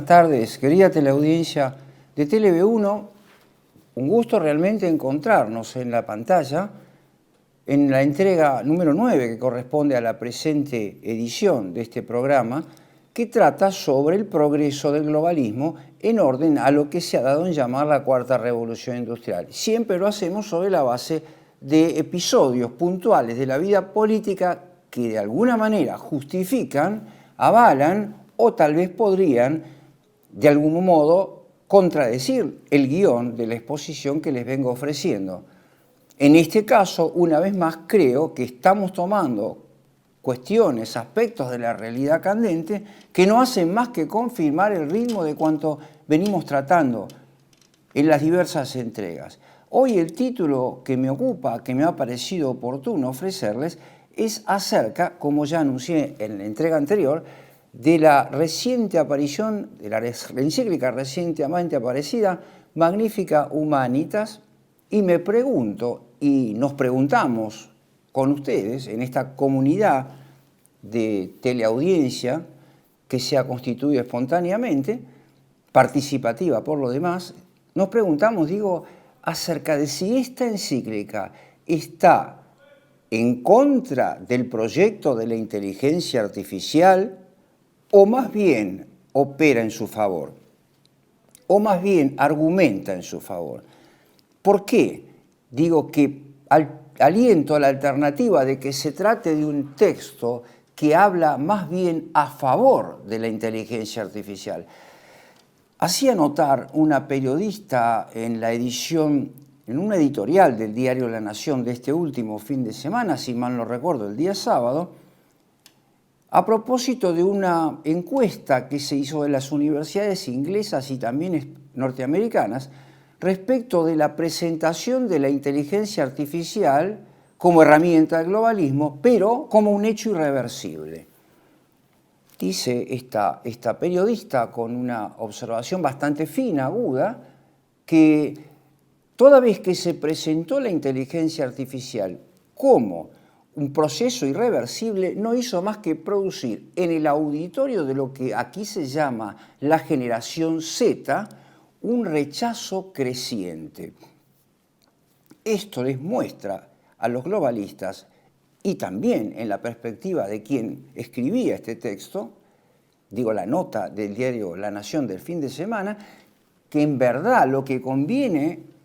tardes, querida teleaudiencia de TLV1. Un gusto realmente encontrarnos en la pantalla en la entrega número 9 que corresponde a la presente edición de este programa, que trata sobre el progreso del globalismo en orden a lo que se ha dado en llamar la Cuarta Revolución Industrial. Siempre lo hacemos sobre la base de episodios puntuales de la vida política que de alguna manera justifican, avalan o tal vez podrían de algún modo contradecir el guión de la exposición que les vengo ofreciendo. En este caso, una vez más, creo que estamos tomando cuestiones, aspectos de la realidad candente que no hacen más que confirmar el ritmo de cuanto venimos tratando en las diversas entregas. Hoy el título que me ocupa, que me ha parecido oportuno ofrecerles, es acerca, como ya anuncié en la entrega anterior, de la reciente aparición, de la encíclica recientemente aparecida, Magnificat Humanitas, y me pregunto, y nos preguntamos con ustedes, en esta comunidad de teleaudiencia que se ha constituido espontáneamente, participativa por lo demás, nos preguntamos, acerca de si esta encíclica está en contra del proyecto de la inteligencia artificial o más bien opera en su favor, o más bien argumenta en su favor. ¿Por qué? Digo que aliento a la alternativa de que se trate de un texto que habla más bien a favor de la inteligencia artificial. Hacía notar una periodista en la edición, en un editorial del diario La Nación de este último fin de semana, si mal no recuerdo, el día sábado, a propósito de una encuesta que se hizo en las universidades inglesas y también norteamericanas respecto de la presentación de la inteligencia artificial como herramienta del globalismo, pero como un hecho irreversible. Dice esta periodista con una observación bastante fina, aguda, que toda vez que se presentó la inteligencia artificial como un proceso irreversible, no hizo más que producir en el auditorio de lo que aquí se llama la generación Z un rechazo creciente. Esto les muestra a los globalistas, y también en la perspectiva de quien escribía este texto, la nota del diario La Nación del fin de semana, que en verdad lo que conviene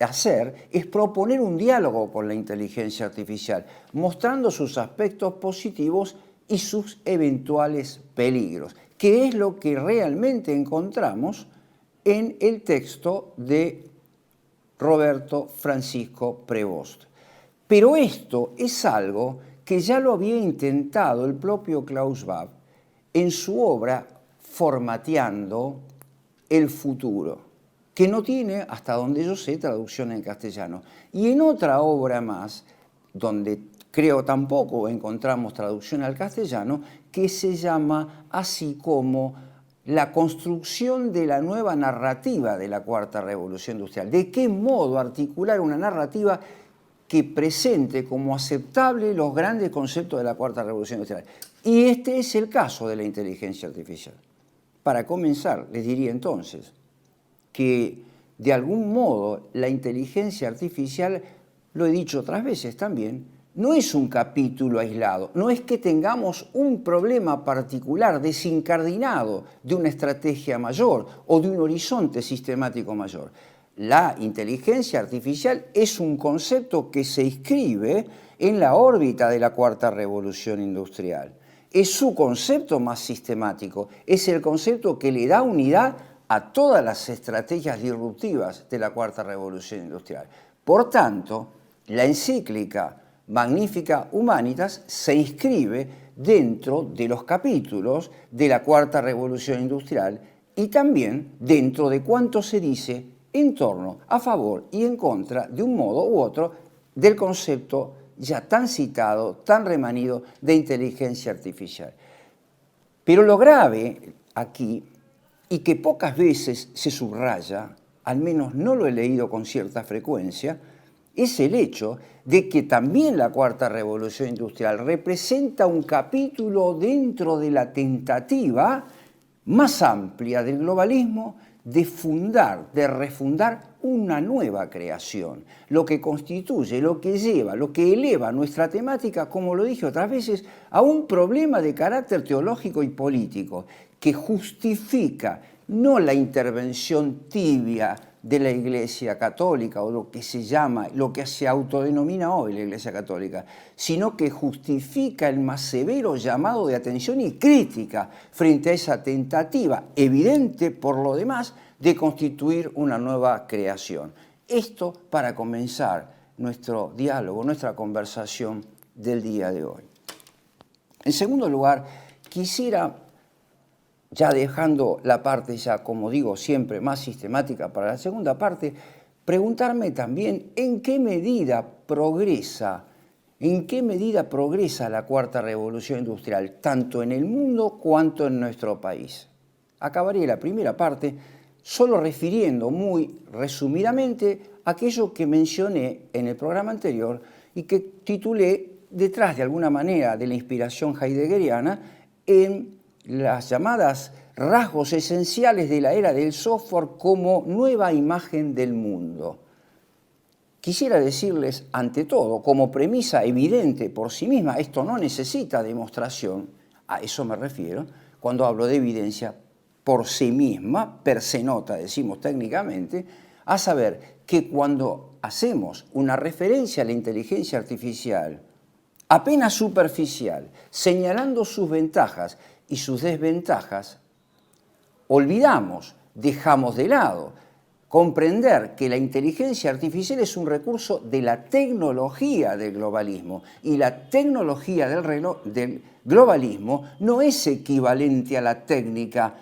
hacer es proponer un diálogo con la inteligencia artificial, mostrando sus aspectos positivos y sus eventuales peligros, que es lo que realmente encontramos en el texto de Roberto Francisco Prevost. Pero esto es algo que ya lo había intentado el propio Klaus Schwab en su obra Formateando el futuro, que no tiene, hasta donde yo sé, traducción en castellano. Y en otra obra más, donde creo tampoco encontramos traducción al castellano, que se llama así como La construcción de la nueva narrativa de la Cuarta Revolución Industrial. ¿De qué modo articular una narrativa que presente como aceptable los grandes conceptos de la Cuarta Revolución Industrial? Y este es el caso de la inteligencia artificial. Para comenzar, les diría entonces que de algún modo la inteligencia artificial, lo he dicho otras veces también, no es un capítulo aislado, no es que tengamos un problema particular desincardinado de una estrategia mayor o de un horizonte sistemático mayor. La inteligencia artificial es un concepto que se inscribe en la órbita de la Cuarta Revolución Industrial. Es su concepto más sistemático, es el concepto que le da unidad a todas las estrategias disruptivas de la Cuarta Revolución Industrial. Por tanto, la encíclica Magnificat Humanitas se inscribe dentro de los capítulos de la Cuarta Revolución Industrial y también dentro de cuanto se dice en torno, a favor y en contra, de un modo u otro, del concepto ya tan citado, tan remanido de inteligencia artificial. Pero lo grave aquí, y que pocas veces se subraya, al menos no lo he leído con cierta frecuencia, es el hecho de que también la Cuarta Revolución Industrial representa un capítulo dentro de la tentativa más amplia del globalismo de fundar, de refundar una nueva creación, lo que constituye, lo que lleva, lo que eleva nuestra temática, como lo dije otras veces, a un problema de carácter teológico y político que justifica no la intervención tibia de la Iglesia Católica o lo que se llama, lo que se autodenomina hoy la Iglesia Católica, sino que justifica el más severo llamado de atención y crítica frente a esa tentativa, evidente por lo demás, de constituir una nueva creación. Esto para comenzar nuestro diálogo, nuestra conversación del día de hoy. En segundo lugar, quisiera, ya dejando la parte ya, como digo, siempre más sistemática para la segunda parte, preguntarme también en qué medida progresa la cuarta revolución industrial, tanto en el mundo cuanto en nuestro país. Acabaré la primera parte solo refiriendo muy resumidamente aquello que mencioné en el programa anterior y que titulé, detrás de alguna manera de la inspiración heideggeriana, en las llamadas rasgos esenciales de la era del software como nueva imagen del mundo. Quisiera decirles, ante todo, como premisa evidente por sí misma, esto no necesita demostración, a eso me refiero, cuando hablo de evidencia por sí misma, per se nota, decimos técnicamente, a saber que cuando hacemos una referencia a la inteligencia artificial apenas superficial, señalando sus ventajas y sus desventajas, olvidamos, dejamos de lado, comprender que la inteligencia artificial es un recurso de la tecnología del globalismo y la tecnología del globalismo no es equivalente a la técnica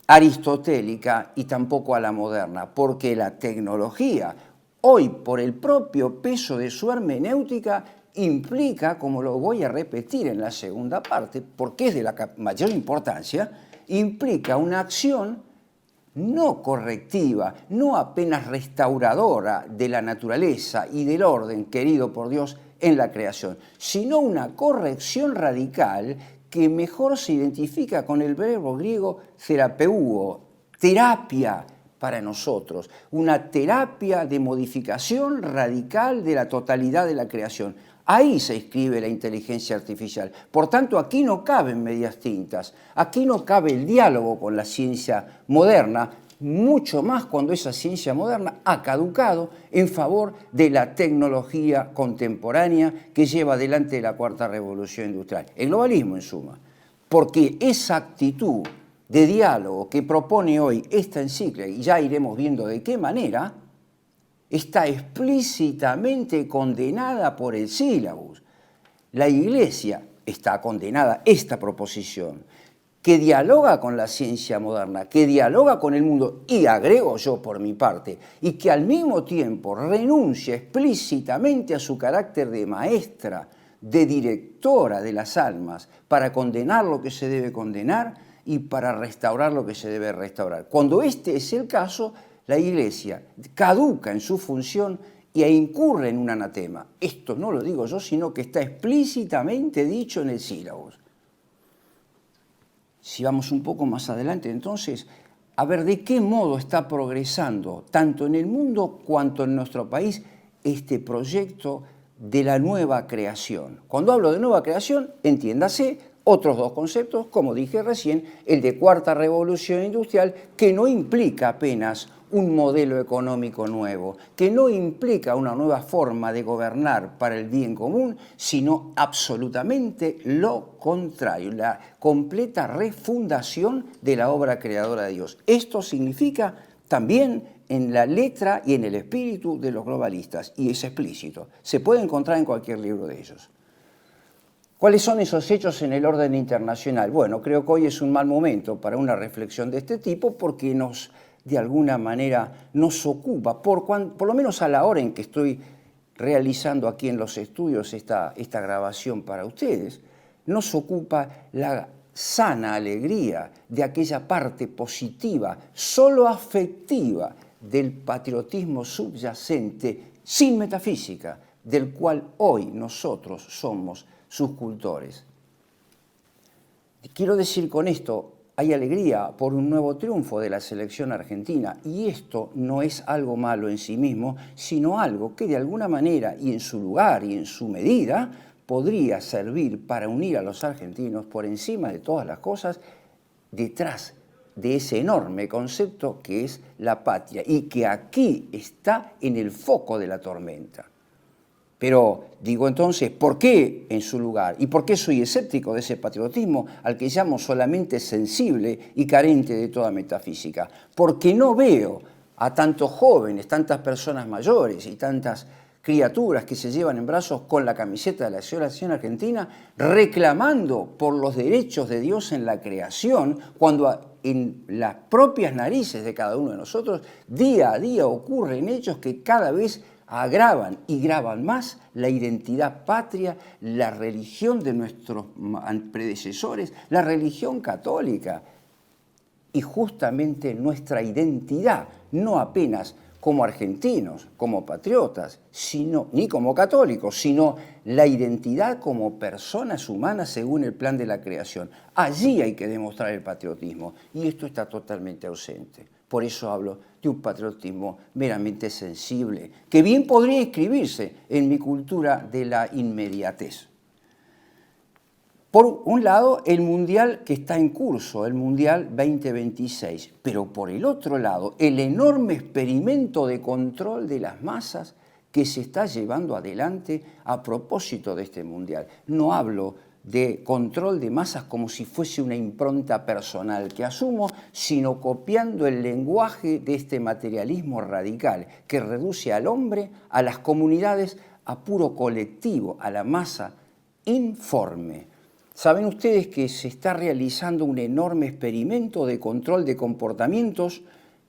aristotélica y tampoco a la moderna, porque la tecnología, hoy por el propio peso de su hermenéutica, implica, como lo voy a repetir en la segunda parte, porque es de la mayor importancia, implica una acción no correctiva, no apenas restauradora de la naturaleza y del orden querido por Dios en la creación, sino una corrección radical que mejor se identifica con el verbo griego therapeuo, terapia para nosotros, una terapia de modificación radical de la totalidad de la creación. Ahí se inscribe la inteligencia artificial. Por tanto, aquí no caben medias tintas, aquí no cabe el diálogo con la ciencia moderna, mucho más cuando esa ciencia moderna ha caducado en favor de la tecnología contemporánea que lleva adelante la cuarta revolución industrial. El globalismo, en suma. Porque esa actitud de diálogo que propone hoy esta encíclica, y ya iremos viendo de qué manera, está explícitamente condenada por el sílabus. La Iglesia está condenada a esta proposición, que dialoga con la ciencia moderna, que dialoga con el mundo, y agrego yo por mi parte, y que al mismo tiempo renuncia explícitamente a su carácter de maestra, de directora de las almas, para condenar lo que se debe condenar y para restaurar lo que se debe restaurar. Cuando este es el caso, la Iglesia caduca en su función e incurre en un anatema. Esto no lo digo yo, sino que está explícitamente dicho en el sílabus. Si vamos un poco más adelante, entonces, a ver de qué modo está progresando, tanto en el mundo cuanto en nuestro país, este proyecto de la nueva creación. Cuando hablo de nueva creación, entiéndase otros dos conceptos, como dije recién, el de cuarta revolución industrial, que no implica apenas un modelo económico nuevo, que no implica una nueva forma de gobernar para el bien común, sino absolutamente lo contrario, la completa refundación de la obra creadora de Dios. Esto significa también en la letra y en el espíritu de los globalistas, y es explícito. Se puede encontrar en cualquier libro de ellos. ¿Cuáles son esos hechos en el orden internacional? Bueno, creo que hoy es un mal momento para una reflexión de este tipo porque de alguna manera nos ocupa, por lo menos a la hora en que estoy realizando aquí en los estudios esta grabación para ustedes, nos ocupa la sana alegría de aquella parte positiva, solo afectiva, del patriotismo subyacente, sin metafísica, del cual hoy nosotros somos sus cultores. Quiero decir con esto, hay alegría por un nuevo triunfo de la selección argentina, y esto no es algo malo en sí mismo, sino algo que de alguna manera y en su lugar y en su medida podría servir para unir a los argentinos por encima de todas las cosas detrás de ese enorme concepto que es la patria y que aquí está en el foco de la tormenta. Pero digo entonces, ¿por qué en su lugar? ¿Y por qué soy escéptico de ese patriotismo al que llamo solamente sensible y carente de toda metafísica? Porque no veo a tantos jóvenes, tantas personas mayores y tantas criaturas que se llevan en brazos con la camiseta de la Selección Argentina reclamando por los derechos de Dios en la creación, cuando en las propias narices de cada uno de nosotros día a día ocurren hechos que cada vez agravan y graban más la identidad patria, la religión de nuestros predecesores, la religión católica y justamente nuestra identidad, no apenas como argentinos, como patriotas, ni como católicos, sino la identidad como personas humanas según el plan de la creación. Allí hay que demostrar el patriotismo y esto está totalmente ausente. Por eso hablo de un patriotismo meramente sensible, que bien podría inscribirse en mi cultura de la inmediatez. Por un lado, el Mundial que está en curso, el Mundial 2026, pero por el otro lado, el enorme experimento de control de las masas que se está llevando adelante a propósito de este Mundial. No hablo de control de masas como si fuese una impronta personal que asumo, sino copiando el lenguaje de este materialismo radical que reduce al hombre, a las comunidades, a puro colectivo, a la masa informe. Saben ustedes que se está realizando un enorme experimento de control de comportamientos,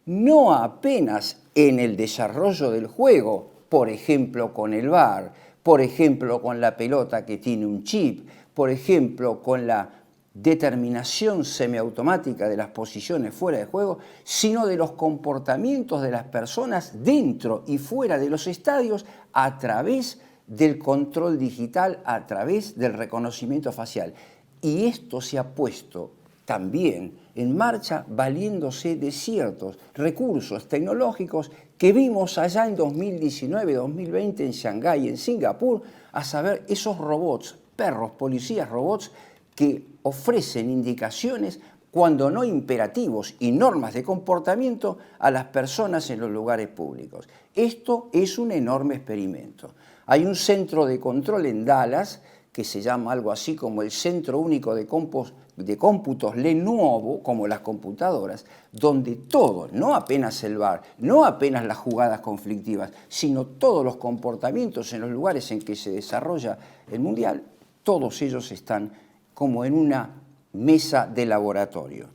no apenas en el desarrollo del juego, por ejemplo con el VAR, por ejemplo con la pelota que tiene un chip, por ejemplo con la determinación semiautomática de las posiciones fuera de juego, sino de los comportamientos de las personas dentro y fuera de los estadios a través del control digital, a través del reconocimiento facial. Y esto se ha puesto también en marcha valiéndose de ciertos recursos tecnológicos que vimos allá en 2019-2020 en Shanghái, en Singapur, a saber, esos robots, perros, policías robots, que ofrecen indicaciones, cuando no imperativos y normas de comportamiento, a las personas en los lugares públicos. Esto es un enorme experimento. Hay un centro de control en Dallas que se llama algo así como el Centro Único de Cómputos Lenovo, como las computadoras, donde todo, no apenas el VAR, no apenas las jugadas conflictivas, sino todos los comportamientos en los lugares en que se desarrolla el Mundial, todos ellos están como en una mesa de laboratorio.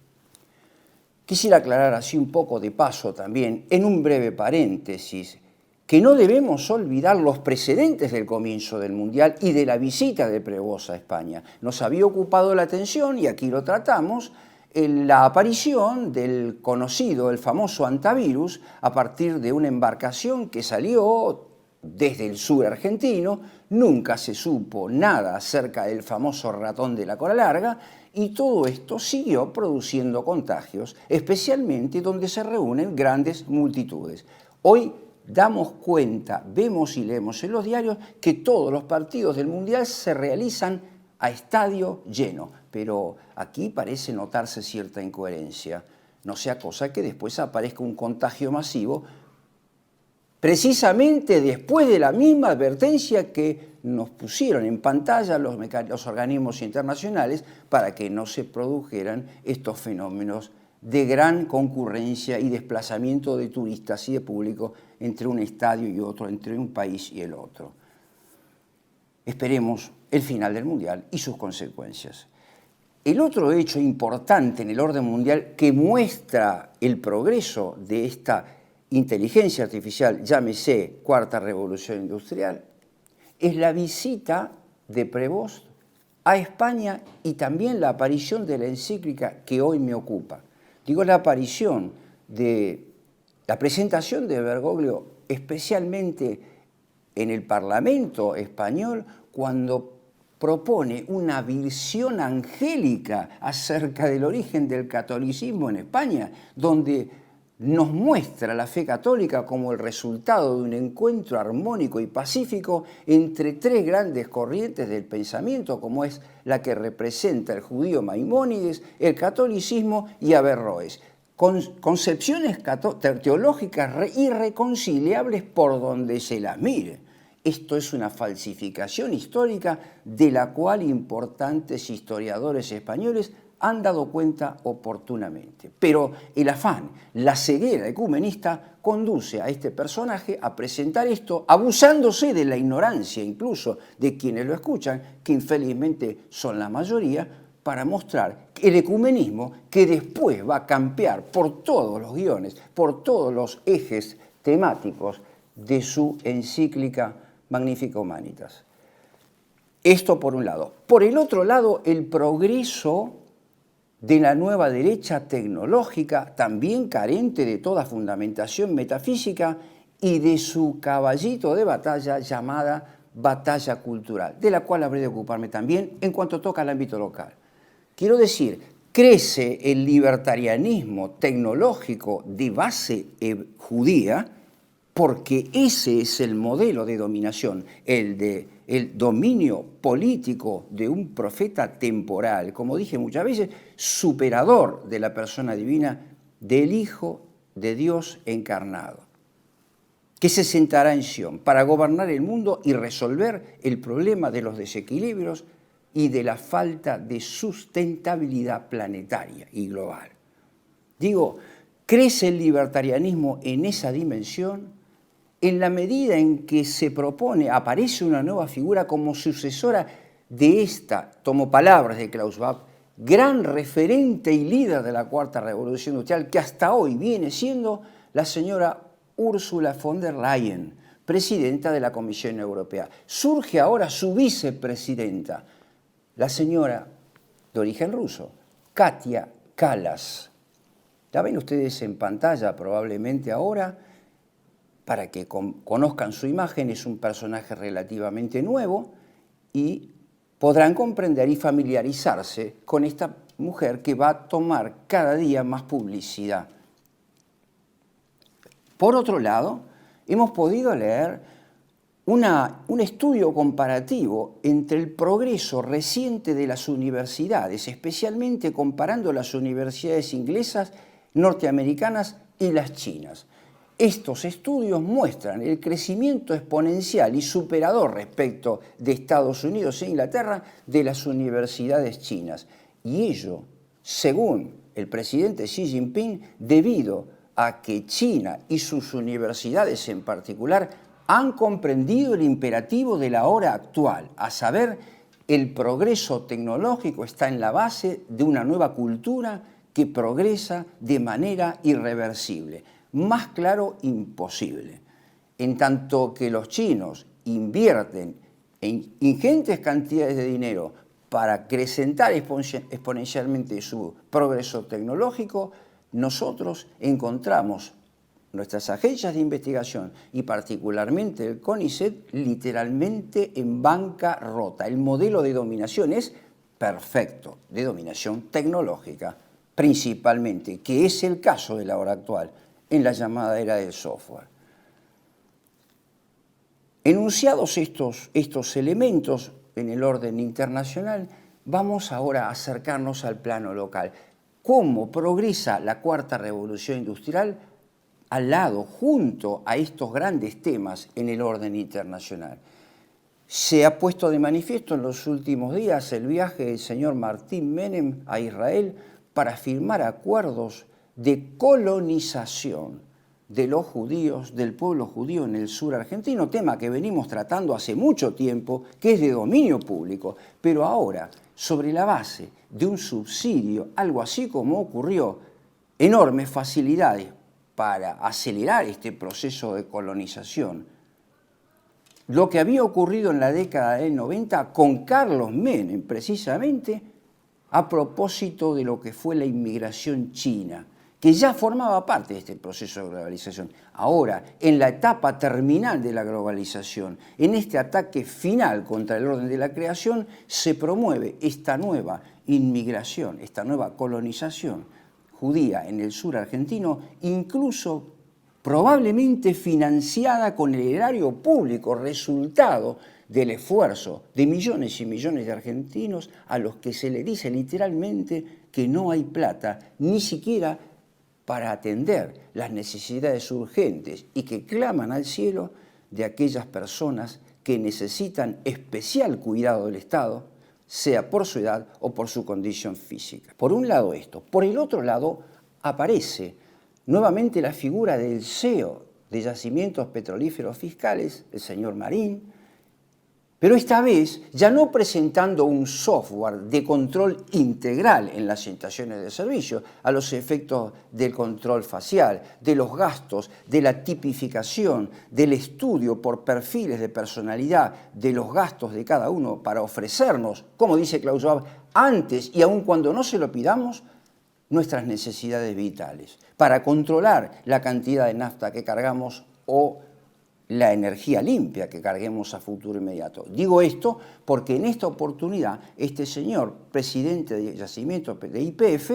Quisiera aclarar así un poco de paso también, en un breve paréntesis, que no debemos olvidar los precedentes del comienzo del Mundial y de la visita de Prevost a España. Nos había ocupado la atención, y aquí lo tratamos, en la aparición del conocido, el famoso antivirus, a partir de una embarcación que salió desde el sur argentino. Nunca se supo nada acerca del famoso ratón de la cola larga, y todo esto siguió produciendo contagios, especialmente donde se reúnen grandes multitudes. Hoy damos cuenta, vemos y leemos en los diarios que todos los partidos del Mundial se realizan a estadio lleno, pero aquí parece notarse cierta incoherencia, no sea cosa que después aparezca un contagio masivo, precisamente después de la misma advertencia que nos pusieron en pantalla los organismos internacionales para que no se produjeran estos fenómenos de gran concurrencia y desplazamiento de turistas y de público entre un estadio y otro, entre un país y el otro. Esperemos el final del Mundial y sus consecuencias. El otro hecho importante en el orden mundial que muestra el progreso de esta inteligencia artificial, llámese cuarta revolución industrial, es la visita de Prevost a España y también la aparición de la encíclica que hoy me ocupa. Digo la aparición de la presentación de Bergoglio, especialmente en el Parlamento español, cuando propone una visión angélica acerca del origen del catolicismo en España, donde nos muestra la fe católica como el resultado de un encuentro armónico y pacífico entre tres grandes corrientes del pensamiento, como es la que representa el judío Maimónides, el catolicismo y Averroes. Concepciones teológicas irreconciliables por donde se las mire. Esto es una falsificación histórica de la cual importantes historiadores españoles han dado cuenta oportunamente. Pero el afán, la ceguera ecumenista conduce a este personaje a presentar esto, abusándose de la ignorancia incluso de quienes lo escuchan, que infelizmente son la mayoría, para mostrar el ecumenismo que después va a campear por todos los guiones, por todos los ejes temáticos de su encíclica Magnifica Humanitas. Esto por un lado. Por el otro lado, el progreso de la nueva derecha tecnológica, también carente de toda fundamentación metafísica, y de su caballito de batalla llamada batalla cultural, de la cual habré de ocuparme también en cuanto toca al ámbito local. Quiero decir, crece el libertarianismo tecnológico de base judía, porque ese es el modelo de dominación, el dominio político de un profeta temporal, como dije muchas veces, superador de la persona divina, del Hijo de Dios encarnado, que se sentará en Sión para gobernar el mundo y resolver el problema de los desequilibrios y de la falta de sustentabilidad planetaria y global. Digo, crece el libertarianismo en esa dimensión en la medida en que se propone, aparece una nueva figura como sucesora de esta, tomo palabras de Klaus Schwab, gran referente y líder de la Cuarta Revolución Industrial, que hasta hoy viene siendo la señora Ursula von der Leyen, presidenta de la Comisión Europea. Surge ahora su vicepresidenta, la señora de origen ruso, Katia Kallas. La ven ustedes en pantalla probablemente ahora. Para que conozcan su imagen, es un personaje relativamente nuevo y podrán comprender y familiarizarse con esta mujer que va a tomar cada día más publicidad. Por otro lado, hemos podido leer un estudio comparativo entre el progreso reciente de las universidades, especialmente comparando las universidades inglesas, norteamericanas y las chinas. Estos estudios muestran el crecimiento exponencial y superador respecto de Estados Unidos e Inglaterra de las universidades chinas. Y ello, según el presidente Xi Jinping, debido a que China y sus universidades en particular han comprendido el imperativo de la hora actual, a saber, el progreso tecnológico está en la base de una nueva cultura que progresa de manera irreversible. Más claro, imposible. En tanto que los chinos invierten en ingentes cantidades de dinero para acrecentar exponencialmente su progreso tecnológico, nosotros encontramos nuestras agencias de investigación y particularmente el CONICET literalmente en bancarrota. El modelo de dominación es perfecto, de dominación tecnológica principalmente, que es el caso de la hora actual, en la llamada era del software. Enunciados estos elementos en el orden internacional, vamos ahora a acercarnos al plano local. ¿Cómo progresa la Cuarta Revolución Industrial al lado, junto a estos grandes temas en el orden internacional? Se ha puesto de manifiesto en los últimos días el viaje del señor Martín Menem a Israel para firmar acuerdos de colonización de los judíos, del pueblo judío en el sur argentino, tema que venimos tratando hace mucho tiempo, que es de dominio público, pero ahora, sobre la base de un subsidio, algo así como ocurrió, enormes facilidades para acelerar este proceso de colonización. Lo que había ocurrido en la década del 90 con Carlos Menem, precisamente, a propósito de lo que fue la inmigración china, que ya formaba parte de este proceso de globalización. Ahora, en la etapa terminal de la globalización, en este ataque final contra el orden de la creación, se promueve esta nueva inmigración, esta nueva colonización judía en el sur argentino, incluso probablemente financiada con el erario público, resultado del esfuerzo de millones y millones de argentinos a los que se le dice literalmente que no hay plata, ni siquiera para atender las necesidades urgentes y que claman al cielo de aquellas personas que necesitan especial cuidado del Estado, sea por su edad o por su condición física. Por un lado esto. Por el otro lado aparece nuevamente la figura del CEO de Yacimientos Petrolíferos Fiscales, el señor Marín, pero esta vez ya no presentando un software de control integral en las estaciones de servicio, a los efectos del control facial, de los gastos, de la tipificación, del estudio por perfiles de personalidad, de los gastos de cada uno para ofrecernos, como dice Klaus Schwab, antes y aun cuando no se lo pidamos, nuestras necesidades vitales, para controlar la cantidad de nafta que cargamos o la energía limpia que carguemos a futuro inmediato. Digo esto porque en esta oportunidad este señor, presidente de Yacimientos de YPF,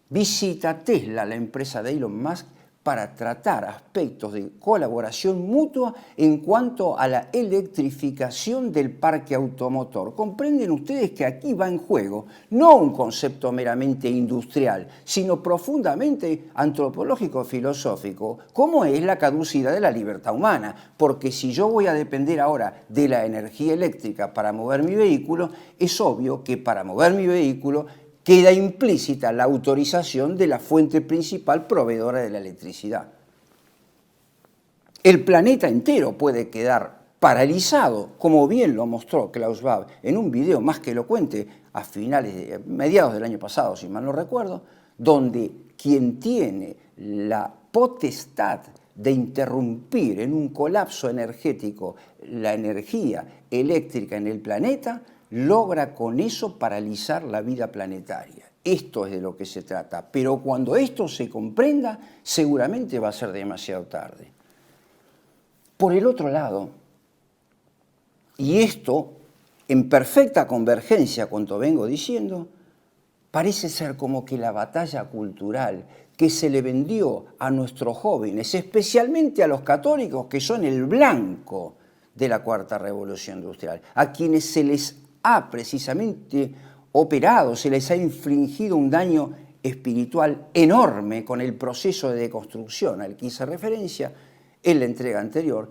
visita Tesla, la empresa de Elon Musk, para tratar aspectos de colaboración mutua en cuanto a la electrificación del parque automotor. Comprenden ustedes que aquí va en juego no un concepto meramente industrial, sino profundamente antropológico-filosófico, como es la caducidad de la libertad humana. Porque si yo voy a depender ahora de la energía eléctrica para mover mi vehículo, es obvio que para mover mi vehículo queda implícita la autorización de la fuente principal proveedora de la electricidad. El planeta entero puede quedar paralizado, como bien lo mostró Klaus Schwab en un video más que elocuente a mediados del año pasado, si mal no recuerdo, donde quien tiene la potestad de interrumpir en un colapso energético la energía eléctrica en el planeta, logra con eso paralizar la vida planetaria. Esto es de lo que se trata, pero cuando esto se comprenda, seguramente va a ser demasiado tarde. Por el otro lado, y esto en perfecta convergencia con cuanto vengo diciendo, parece ser como que la batalla cultural que se le vendió a nuestros jóvenes, especialmente a los católicos, que son el blanco de la Cuarta Revolución Industrial, a quienes se les ha precisamente operado, se les ha infligido un daño espiritual enorme con el proceso de deconstrucción al que hice referencia en la entrega anterior,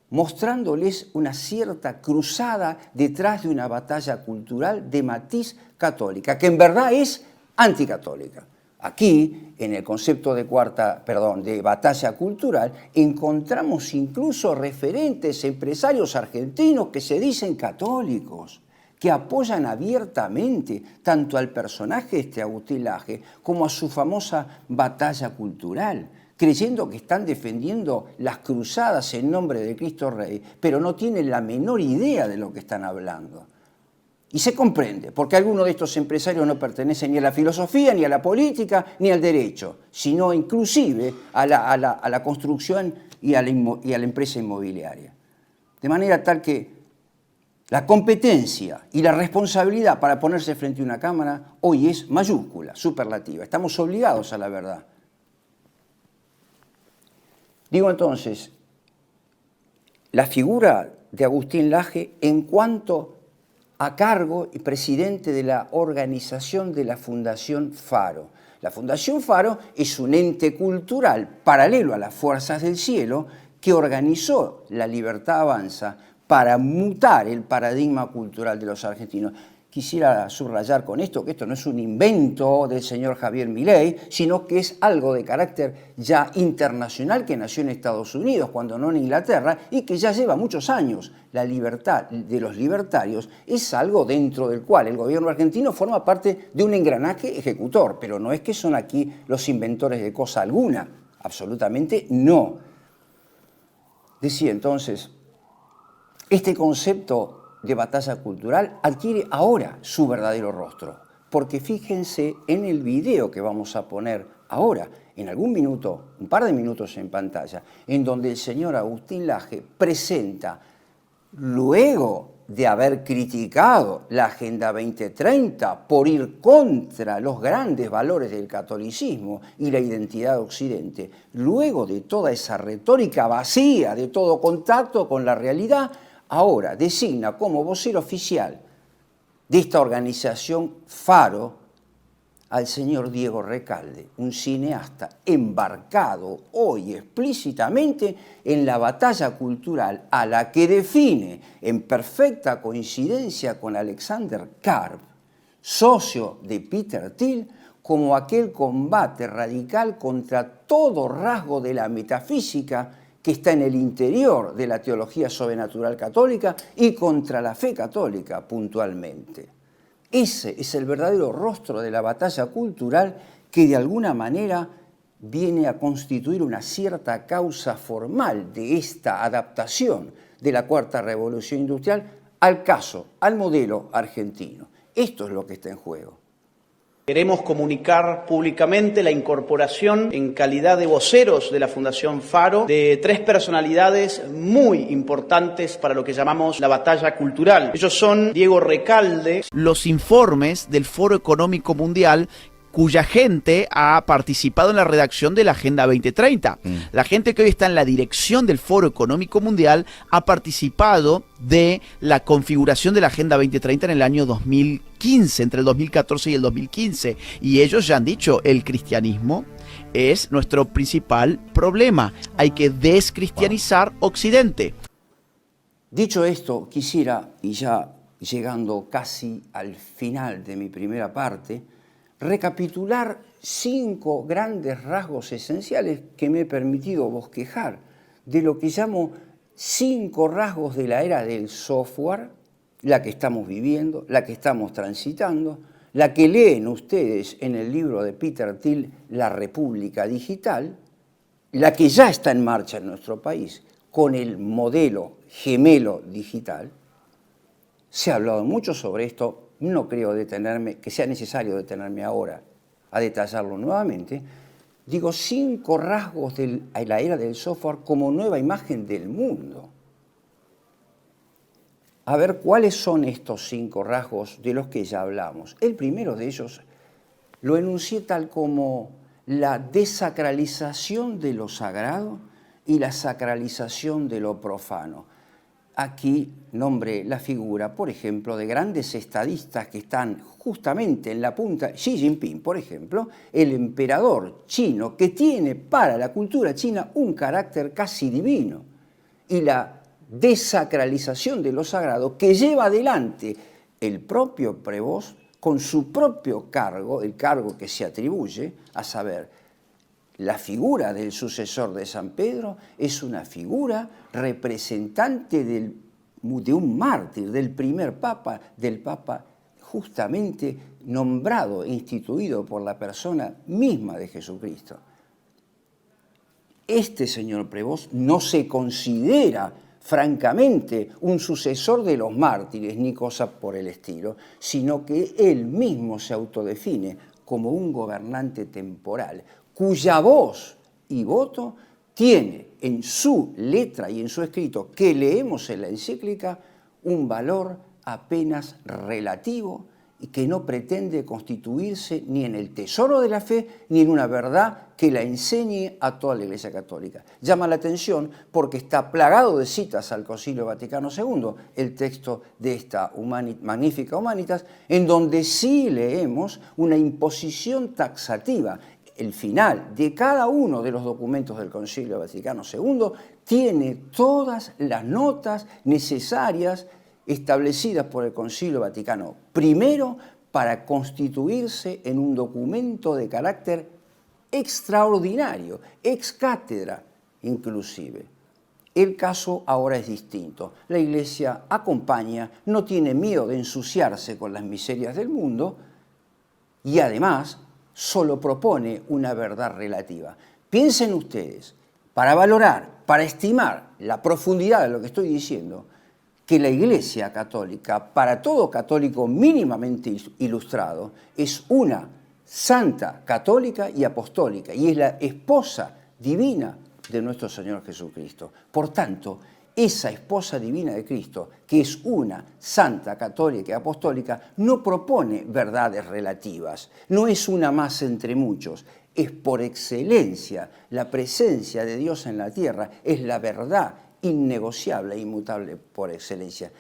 mostrándoles una cierta cruzada detrás de una batalla cultural de matiz católica, que en verdad es anticatólica. Aquí, en el concepto de batalla cultural, encontramos incluso referentes empresarios argentinos que se dicen católicos, que apoyan abiertamente tanto al personaje de Agustín Laje como a su famosa batalla cultural, creyendo que están defendiendo las cruzadas en nombre de Cristo Rey, pero no tienen la menor idea de lo que están hablando. Y se comprende, porque algunos de estos empresarios no pertenecen ni a la filosofía, ni a la política, ni al derecho, sino inclusive a la construcción y a la empresa inmobiliaria. De manera tal que la competencia y la responsabilidad para ponerse frente a una cámara hoy es mayúscula, superlativa. Estamos obligados a la verdad. Digo entonces, la figura de Agustín Laje en cuanto a cargo y presidente de la organización de la Fundación Faro. La Fundación Faro es un ente cultural paralelo a las Fuerzas del Cielo que organizó La Libertad Avanza para mutar el paradigma cultural de los argentinos. Quisiera subrayar con esto que esto no es un invento del señor Javier Milei, sino que es algo de carácter ya internacional que nació en Estados Unidos, cuando no en Inglaterra, y que ya lleva muchos años. La libertad de los libertarios es algo dentro del cual el gobierno argentino forma parte de un engranaje ejecutor, pero no es que son aquí los inventores de cosa alguna, absolutamente no. Decía entonces, este concepto de batalla cultural adquiere ahora su verdadero rostro, porque fíjense en el video que vamos a poner ahora, en algún minuto, un par de minutos en pantalla, en donde el señor Agustín Laje presenta, luego de haber criticado la Agenda 2030 por ir contra los grandes valores del catolicismo y la identidad de Occidente, luego de toda esa retórica vacía, de todo contacto con la realidad, ahora designa como vocero oficial de esta organización Faro al señor Diego Recalde, un cineasta embarcado hoy explícitamente en la batalla cultural a la que define, en perfecta coincidencia con Alexander Karp, socio de Peter Thiel, como aquel combate radical contra todo rasgo de la metafísica que está en el interior de la teología sobrenatural católica y contra la fe católica puntualmente. Ese es el verdadero rostro de la batalla cultural que de alguna manera viene a constituir una cierta causa formal de esta adaptación de la Cuarta Revolución Industrial al caso, al modelo argentino. Esto es lo que está en juego. Queremos comunicar públicamente la incorporación en calidad de voceros de la Fundación Faro de 3 personalidades muy importantes para lo que llamamos la batalla cultural. Ellos son Diego Recalde. Los informes del Foro Económico Mundial, cuya gente ha participado en la redacción de la Agenda 2030. La gente que hoy está en la dirección del Foro Económico Mundial ha participado de la configuración de la Agenda 2030 en el año 2015, entre el 2014 y el 2015. Y ellos ya han dicho, el cristianismo es nuestro principal problema. Hay que descristianizar Occidente. Dicho esto, quisiera, y ya llegando casi al final de mi primera parte, recapitular 5 grandes rasgos esenciales que me he permitido bosquejar de lo que llamo 5 rasgos de la era del software, la que estamos viviendo, la que estamos transitando, la que leen ustedes en el libro de Peter Thiel, La República Digital, la que ya está en marcha en nuestro país con el modelo gemelo digital. Se ha hablado mucho sobre esto. No creo que sea necesario detenerme ahora a detallarlo nuevamente. Digo, 5 rasgos de la era del software como nueva imagen del mundo. A ver, ¿cuáles son estos 5 rasgos de los que ya hablamos? El primero de ellos lo enuncié tal como la desacralización de lo sagrado y la sacralización de lo profano. Aquí nombré la figura, por ejemplo, de grandes estadistas que están justamente en la punta. Xi Jinping, por ejemplo, el emperador chino, que tiene para la cultura china un carácter casi divino. Y la desacralización de lo sagrado que lleva adelante el propio Prevost con su propio cargo, el cargo que se atribuye, a saber, la figura del sucesor de San Pedro es una figura representante de un mártir, del primer papa, del papa justamente nombrado e instituido por la persona misma de Jesucristo. Este señor Prevost no se considera francamente un sucesor de los mártires ni cosa por el estilo, sino que él mismo se autodefine como un gobernante temporal, cuya voz y voto tiene en su letra y en su escrito, que leemos en la encíclica, un valor apenas relativo y que no pretende constituirse ni en el tesoro de la fe ni en una verdad que la enseñe a toda la Iglesia Católica. Llama la atención porque está plagado de citas al Concilio Vaticano II, el texto de esta Magnificat Humanitas, en donde sí leemos una imposición taxativa. El final de cada uno de los documentos del Concilio Vaticano II tiene todas las notas necesarias establecidas por el Concilio Vaticano I para constituirse en un documento de carácter extraordinario, ex cátedra inclusive. El caso ahora es distinto. La Iglesia acompaña, no tiene miedo de ensuciarse con las miserias del mundo y además solo propone una verdad relativa. Piensen ustedes, para valorar, para estimar la profundidad de lo que estoy diciendo, que la Iglesia Católica, para todo católico mínimamente ilustrado, es una santa, católica y apostólica, y es la esposa divina de nuestro Señor Jesucristo. Por tanto, esa esposa divina de Cristo, que es una santa, católica y apostólica, no propone verdades relativas, no es una más entre muchos, es por excelencia la presencia de Dios en la tierra, es la verdad innegociable e inmutable por excelencia.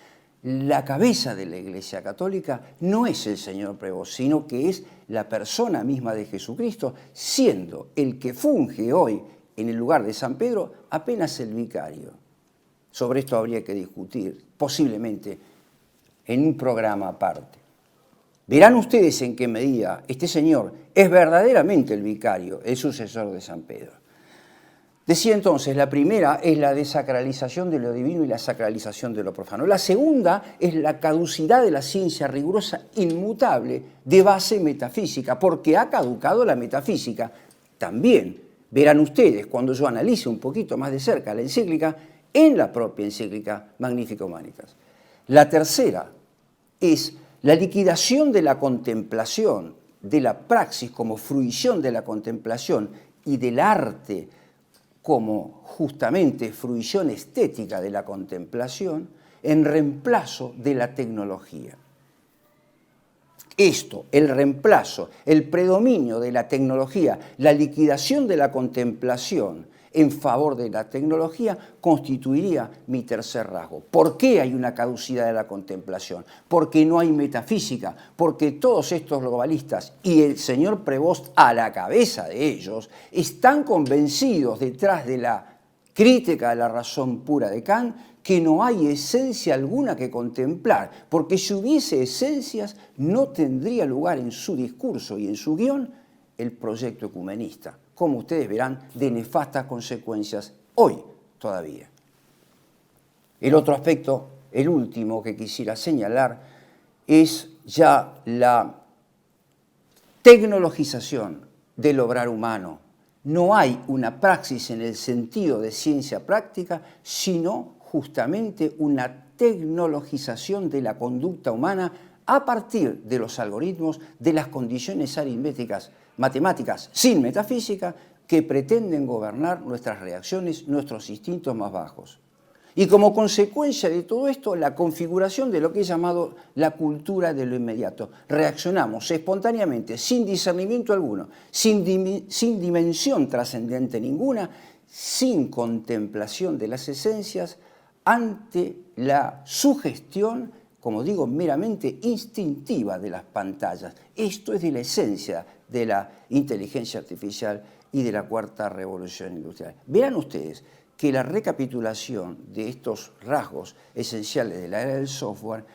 La cabeza de la Iglesia Católica no es el Señor Prevost, sino que es la persona misma de Jesucristo, siendo el que funge hoy en el lugar de San Pedro apenas el vicario. Sobre esto habría que discutir, posiblemente, en un programa aparte. Verán ustedes en qué medida este señor es verdaderamente el vicario, el sucesor de San Pedro. Decía entonces, la primera es la desacralización de lo divino y la sacralización de lo profano. La segunda es la caducidad de la ciencia rigurosa, inmutable, de base metafísica, porque ha caducado la metafísica. También verán ustedes, cuando yo analice un poquito más de cerca la encíclica, en la propia encíclica Magnificat Humanitas. La tercera es la liquidación de la contemplación, de la praxis como fruición de la contemplación y del arte como justamente fruición estética de la contemplación en reemplazo de la tecnología. Esto, el reemplazo, el predominio de la tecnología, la liquidación de la contemplación en favor de la tecnología, constituiría mi tercer rasgo. ¿Por qué hay una caducidad de la contemplación? Porque no hay metafísica, porque todos estos globalistas y el señor Prevost a la cabeza de ellos están convencidos detrás de la crítica de la razón pura de Kant que no hay esencia alguna que contemplar, porque si hubiese esencias no tendría lugar en su discurso y en su guión el proyecto ecumenista, como ustedes verán, de nefastas consecuencias hoy todavía. El otro aspecto, el último que quisiera señalar, es ya la tecnologización del obrar humano. No hay una praxis en el sentido de ciencia práctica, sino justamente una tecnologización de la conducta humana a partir de los algoritmos, de las condiciones aritméticas, matemáticas sin metafísica, que pretenden gobernar nuestras reacciones, nuestros instintos más bajos. Y como consecuencia de todo esto, la configuración de lo que es llamado la cultura de lo inmediato. Reaccionamos espontáneamente, sin discernimiento alguno, sin dimensión trascendente ninguna, sin contemplación de las esencias, ante la sugestión, como digo, meramente instintiva de las pantallas. Esto es de la esencia de la inteligencia artificial y de la cuarta revolución industrial. Verán ustedes que la recapitulación de estos rasgos esenciales de la era del software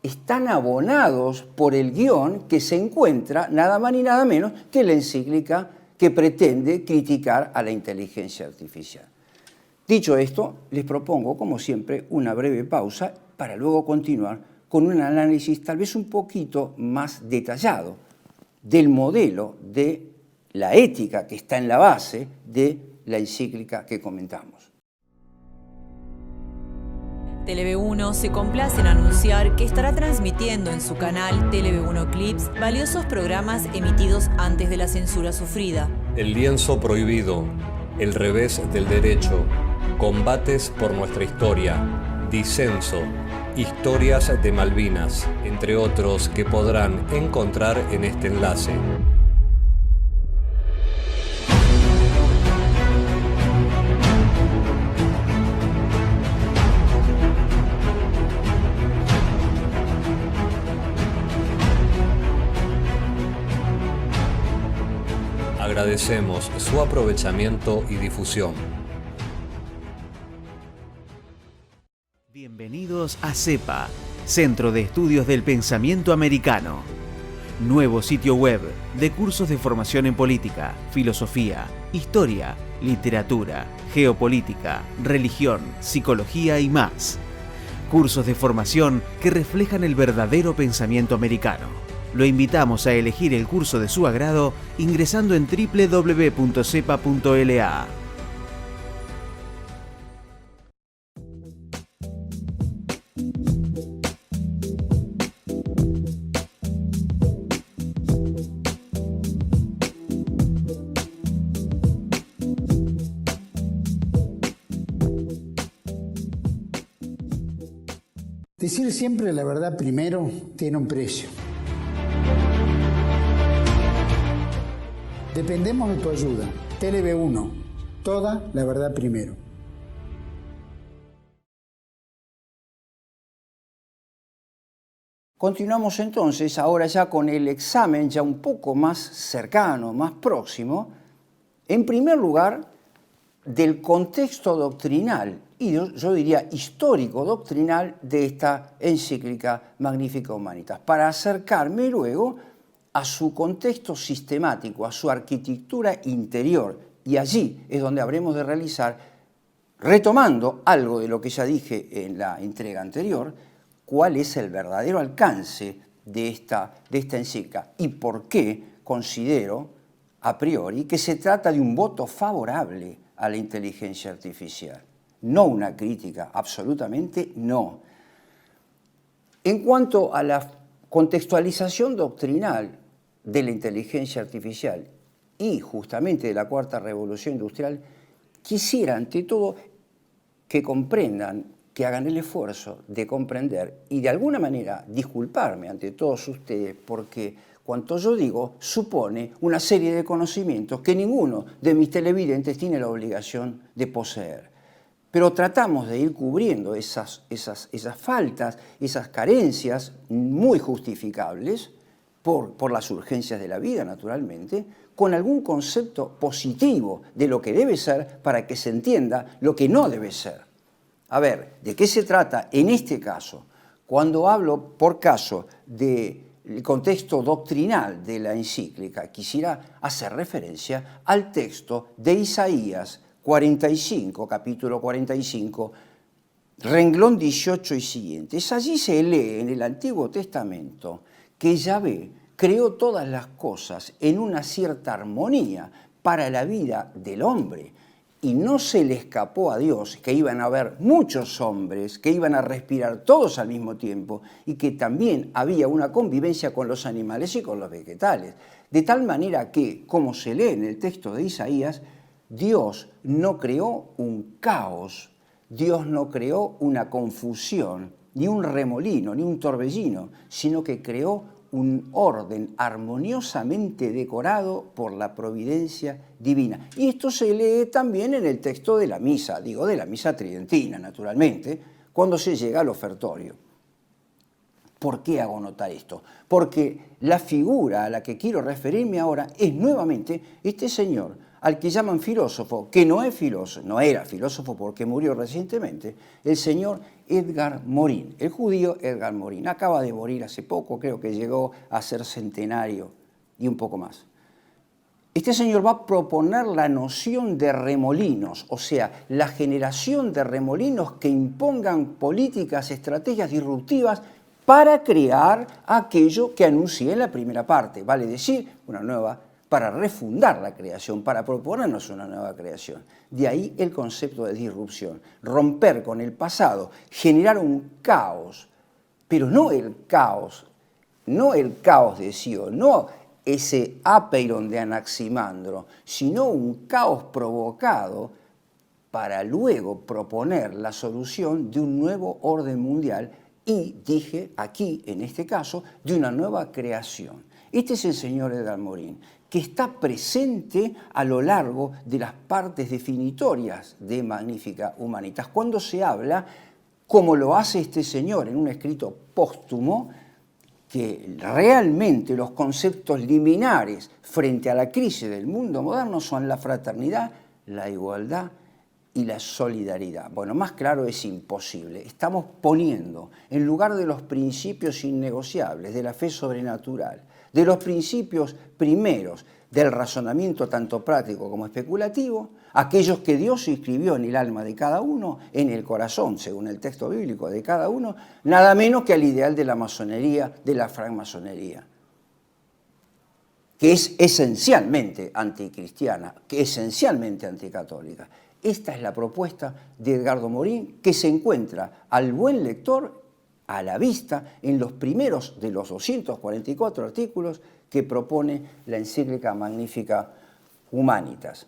están abonados por el guión que se encuentra nada más ni nada menos que la encíclica que pretende criticar a la inteligencia artificial. Dicho esto, les propongo, como siempre, una breve pausa para luego continuar con un análisis tal vez un poquito más detallado del modelo de la ética que está en la base de la encíclica que comentamos. Televe1 se complace en anunciar que estará transmitiendo en su canal Televe1 Clips valiosos programas emitidos antes de la censura sufrida. El lienzo prohibido, El revés del derecho, Combates por nuestra historia, Disenso, Historias de Malvinas, entre otros que podrán encontrar en este enlace. Agradecemos su aprovechamiento y difusión. Bienvenidos a CEPA, Centro de Estudios del Pensamiento Americano. Nuevo sitio web de cursos de formación en política, filosofía, historia, literatura, geopolítica, religión, psicología y más. Cursos de formación que reflejan el verdadero pensamiento americano. Lo invitamos a elegir el curso de su agrado ingresando en www.cepa.la. Decir siempre la verdad primero tiene un precio. Dependemos de tu ayuda. TLV1, toda la verdad primero. Continuamos entonces ahora ya con el examen ya un poco más cercano, más próximo, en primer lugar del contexto doctrinal y yo diría histórico-doctrinal de esta encíclica Magnificat Humanitas, para acercarme luego a su contexto sistemático, a su arquitectura interior, y allí es donde habremos de realizar, retomando algo de lo que ya dije en la entrega anterior, cuál es el verdadero alcance de esta encíclica y por qué considero a priori que se trata de un voto favorable a la inteligencia artificial. No una crítica, absolutamente no. En cuanto a la contextualización doctrinal de la inteligencia artificial y justamente de la cuarta revolución industrial, quisiera ante todo que comprendan, que hagan el esfuerzo de comprender y de alguna manera disculparme ante todos ustedes porque cuanto yo digo supone una serie de conocimientos que ninguno de mis televidentes tiene la obligación de poseer. Pero tratamos de ir cubriendo esas faltas, esas carencias muy justificables por las urgencias de la vida, naturalmente, con algún concepto positivo de lo que debe ser para que se entienda lo que no debe ser. A ver, ¿de qué se trata en este caso? Cuando hablo, por caso, del contexto doctrinal de la encíclica, quisiera hacer referencia al texto de Isaías 45, capítulo 45, renglón 18 y siguientes. Allí se lee en el Antiguo Testamento que Yahvé creó todas las cosas en una cierta armonía para la vida del hombre. Y no se le escapó a Dios que iban a haber muchos hombres, que iban a respirar todos al mismo tiempo y que también había una convivencia con los animales y con los vegetales. De tal manera que, como se lee en el texto de Isaías, Dios no creó un caos, Dios no creó una confusión, ni un remolino, ni un torbellino, sino que creó un orden armoniosamente decorado por la providencia divina. Y esto se lee también en el texto de la misa, digo de la misa tridentina, naturalmente, cuando se llega al ofertorio. ¿Por qué hago notar esto? Porque la figura a la que quiero referirme ahora es nuevamente este señor, al que llaman filósofo, que no es filósofo, no era filósofo porque murió recientemente, el señor Edgar Morin, el judío Edgar Morin. Acaba de morir hace poco, creo que llegó a ser centenario y un poco más. Este señor va a proponer la noción de remolinos, o sea, la generación de remolinos que impongan políticas, estrategias disruptivas para crear aquello que anuncié en la primera parte, vale decir, para refundar la creación, para proponernos una nueva creación. De ahí el concepto de disrupción, romper con el pasado, generar un caos, pero no el caos de Sion, no ese apeiron de Anaximandro, sino un caos provocado para luego proponer la solución de un nuevo orden mundial y, dije aquí, en este caso, de una nueva creación. Este es el señor Edgar Morin, que está presente a lo largo de las partes definitorias de Magnificat Humanitas, cuando se habla, como lo hace este señor en un escrito póstumo, que realmente los conceptos liminares frente a la crisis del mundo moderno son la fraternidad, la igualdad y la solidaridad. Bueno, más claro es imposible. Estamos poniendo, en lugar de los principios innegociables de la fe sobrenatural, de los principios primeros del razonamiento tanto práctico como especulativo, aquellos que Dios inscribió en el alma de cada uno, en el corazón, según el texto bíblico de cada uno, nada menos que al ideal de la masonería, de la francmasonería, que es esencialmente anticristiana, que es esencialmente anticatólica. Esta es la propuesta de Edgardo Morin, que se encuentra al buen lector a la vista en los primeros de los 244 artículos que propone la encíclica Magnificat Humanitas.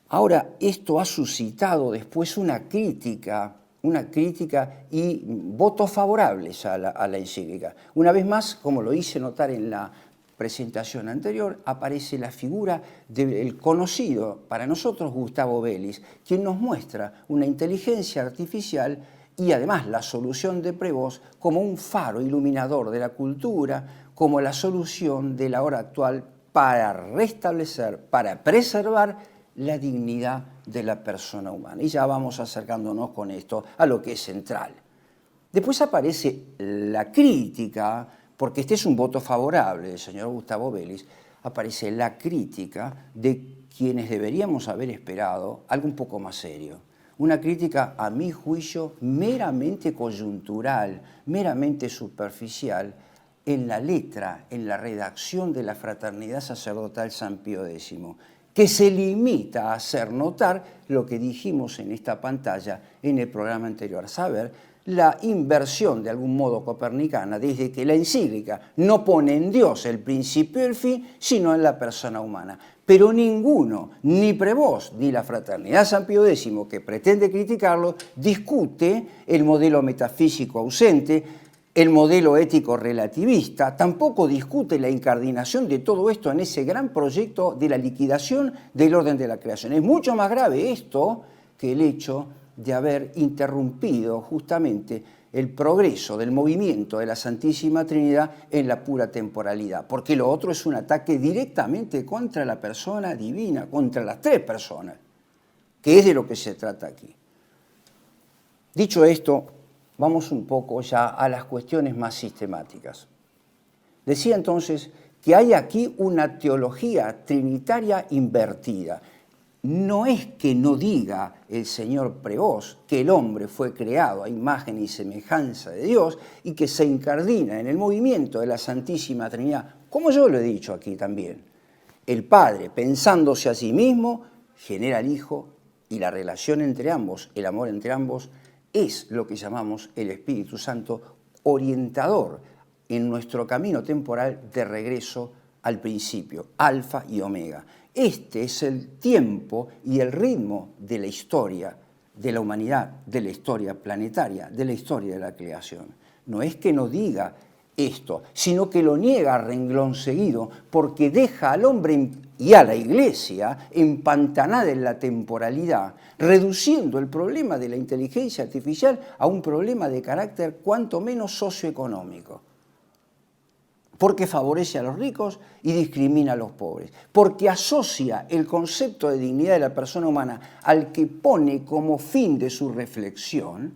Ahora, esto ha suscitado después una crítica una crítica y votos favorables a la encíclica. Una vez más, como lo hice notar en la presentación anterior, aparece la figura del conocido para nosotros Gustavo Vélez, quien nos muestra una inteligencia artificial y además la solución de Prevost como un faro iluminador de la cultura, como la solución de la hora actual para restablecer, para preservar la dignidad de la persona humana. Y ya vamos acercándonos con esto a lo que es central. Después aparece la crítica, porque este es un voto favorable del señor Gustavo Vélez, aparece la crítica de quienes deberíamos haber esperado algo un poco más serio. Una crítica, a mi juicio, meramente coyuntural, meramente superficial, en la letra, en la redacción de la Fraternidad Sacerdotal San Pío X, que se limita a hacer notar lo que dijimos en esta pantalla en el programa anterior, a saber, la inversión de algún modo copernicana, desde que la encíclica no pone en Dios el principio y el fin, sino en la persona humana. Pero ninguno, ni Prevost, ni la Fraternidad San Pío X, que pretende criticarlo, discute el modelo metafísico ausente, el modelo ético relativista, tampoco discute la incardinación de todo esto en ese gran proyecto de la liquidación del orden de la creación. Es mucho más grave esto que el hecho de haber interrumpido justamente el progreso del movimiento de la Santísima Trinidad en la pura temporalidad, porque lo otro es un ataque directamente contra la persona divina, contra las tres personas, que es de lo que se trata aquí. Dicho esto, vamos un poco ya a las cuestiones más sistemáticas. Decía entonces que hay aquí una teología trinitaria invertida. No es que no diga el señor Prevost que el hombre fue creado a imagen y semejanza de Dios y que se incardina en el movimiento de la Santísima Trinidad, como yo lo he dicho aquí también. El Padre, pensándose a sí mismo, genera al Hijo y la relación entre ambos, el amor entre ambos, es lo que llamamos el Espíritu Santo orientador en nuestro camino temporal de regreso al principio, alfa y omega. Este es el tiempo y el ritmo de la historia de la humanidad, de la historia planetaria, de la historia de la creación. No es que no diga esto, sino que lo niega a renglón seguido porque deja al hombre y a la Iglesia empantanada en la temporalidad, reduciendo el problema de la inteligencia artificial a un problema de carácter cuanto menos socioeconómico. Porque favorece a los ricos y discrimina a los pobres, porque asocia el concepto de dignidad de la persona humana al que pone como fin de su reflexión,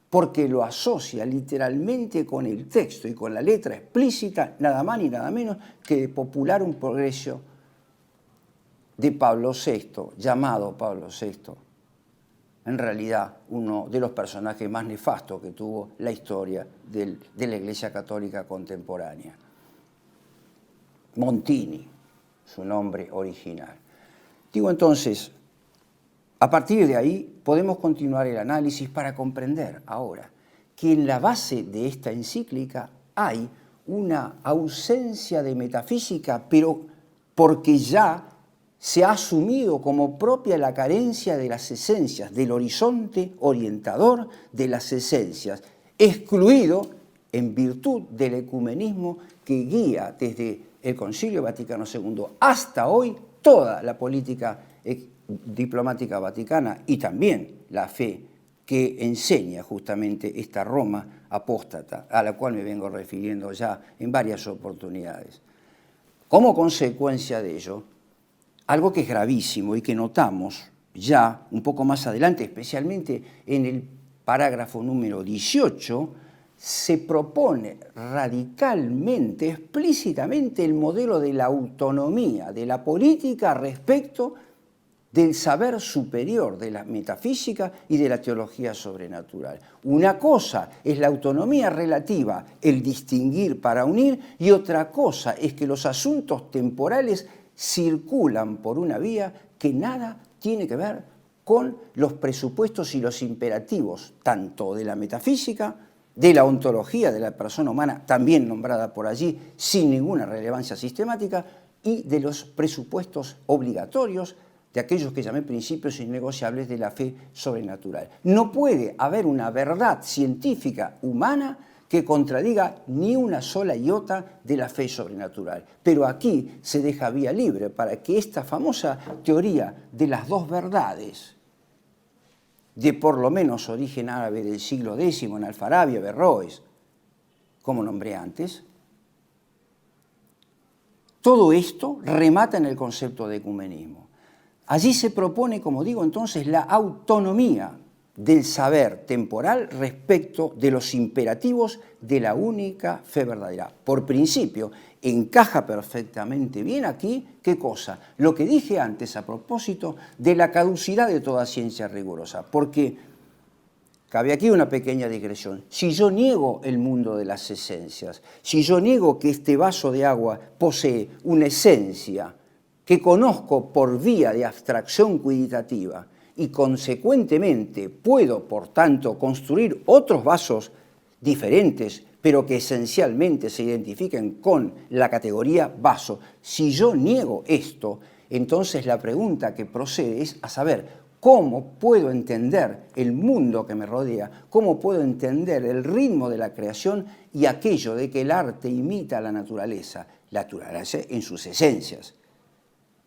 porque lo asocia literalmente con el texto y con la letra explícita, nada más ni nada menos que de popular un progreso de Pablo VI, llamado Pablo VI, en realidad uno de los personajes más nefastos que tuvo la historia de la Iglesia Católica contemporánea. Montini, su nombre original. Digo entonces, a partir de ahí podemos continuar el análisis para comprender ahora que en la base de esta encíclica hay una ausencia de metafísica, pero porque ya se ha asumido como propia la carencia de las esencias, del horizonte orientador de las esencias, excluido en virtud del ecumenismo que guía desde el Concilio Vaticano II hasta hoy toda la política diplomática vaticana y también la fe que enseña justamente esta Roma apóstata, a la cual me vengo refiriendo ya en varias oportunidades. Como consecuencia de ello, algo que es gravísimo y que notamos ya un poco más adelante, especialmente en el parágrafo número 18, se propone radicalmente, explícitamente el modelo de la autonomía de la política respecto del saber superior de la metafísica y de la teología sobrenatural. Una cosa es la autonomía relativa, el distinguir para unir, y otra cosa es que los asuntos temporales circulan por una vía que nada tiene que ver con los presupuestos y los imperativos, tanto de la metafísica, de la ontología de la persona humana, también nombrada por allí, sin ninguna relevancia sistemática, y de los presupuestos obligatorios de aquellos que llamé principios innegociables de la fe sobrenatural. No puede haber una verdad científica humana que contradiga ni una sola iota de la fe sobrenatural. Pero aquí se deja vía libre para que esta famosa teoría de las dos verdades, de por lo menos origen árabe del siglo X, en Alfarabi, Averroes, como nombré antes, todo esto remata en el concepto de ecumenismo. Allí se propone, como digo entonces, la autonomía del saber temporal respecto de los imperativos de la única fe verdadera. Por principio, encaja perfectamente bien aquí, ¿qué cosa? Lo que dije antes a propósito de la caducidad de toda ciencia rigurosa, porque cabe aquí una pequeña digresión. Si yo niego el mundo de las esencias, si yo niego que este vaso de agua posee una esencia que conozco por vía de abstracción cuiditativa, y consecuentemente puedo, por tanto, construir otros vasos diferentes, pero que esencialmente se identifiquen con la categoría vaso. Si yo niego esto, entonces la pregunta que procede es a saber cómo puedo entender el mundo que me rodea, cómo puedo entender el ritmo de la creación y aquello de que el arte imita a la naturaleza en sus esencias.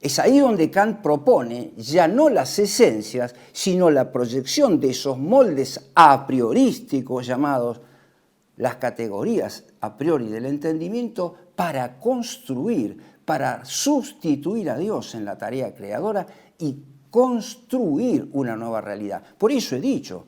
Es ahí donde Kant propone ya no las esencias, sino la proyección de esos moldes a priorísticos llamados las categorías a priori del entendimiento para construir, para sustituir a Dios en la tarea creadora y construir una nueva realidad. Por eso he dicho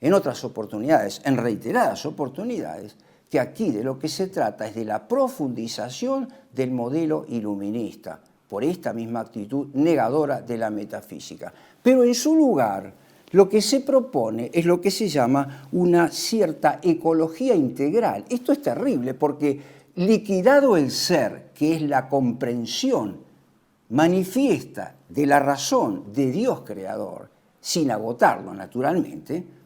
en otras oportunidades, en reiteradas oportunidades, que aquí de lo que se trata es de la profundización del modelo iluminista, por esta misma actitud negadora de la metafísica. Pero en su lugar, lo que se propone es lo que se llama una cierta ecología integral. Esto es terrible porque liquidado el ser, que es la comprensión manifiesta de la razón de Dios creador, sin agotarlo naturalmente,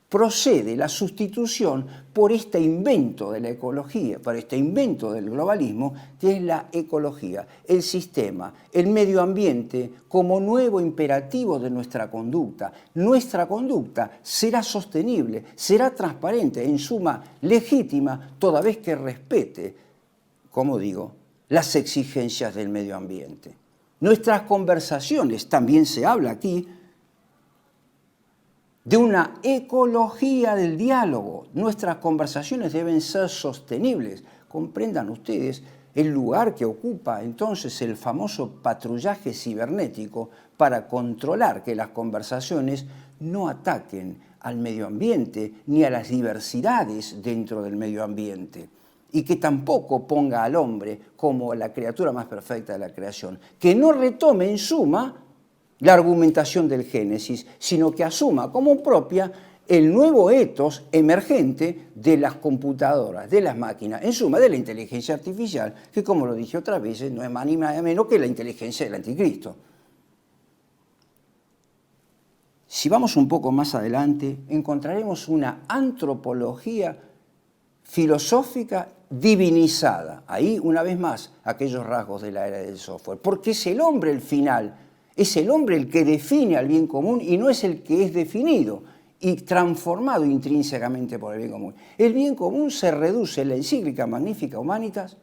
procede la sustitución por este invento de la ecología, por este invento del globalismo, que es la ecología, el sistema, el medio ambiente como nuevo imperativo de nuestra conducta. Nuestra conducta será sostenible, será transparente, en suma legítima, toda vez que respete, como digo, las exigencias del medio ambiente. Nuestras conversaciones, también se habla aquí, de una ecología del diálogo. Nuestras conversaciones deben ser sostenibles. Comprendan ustedes el lugar que ocupa entonces el famoso patrullaje cibernético para controlar que las conversaciones no ataquen al medio ambiente ni a las diversidades dentro del medio ambiente, y que tampoco ponga al hombre como la criatura más perfecta de la creación, que no retome en suma la argumentación del Génesis, sino que asuma como propia el nuevo etos emergente de las computadoras, de las máquinas, en suma de la inteligencia artificial, que como lo dije otras veces, no es más ni más menos que la inteligencia del anticristo. Si vamos un poco más adelante, encontraremos una antropología filosófica divinizada. Ahí, una vez más, aquellos rasgos de la era del software, porque es el hombre el final. Es el hombre el que define al bien común y no es el que es definido y transformado intrínsecamente por el bien común. El bien común se reduce en la encíclica Magnificat Humanitas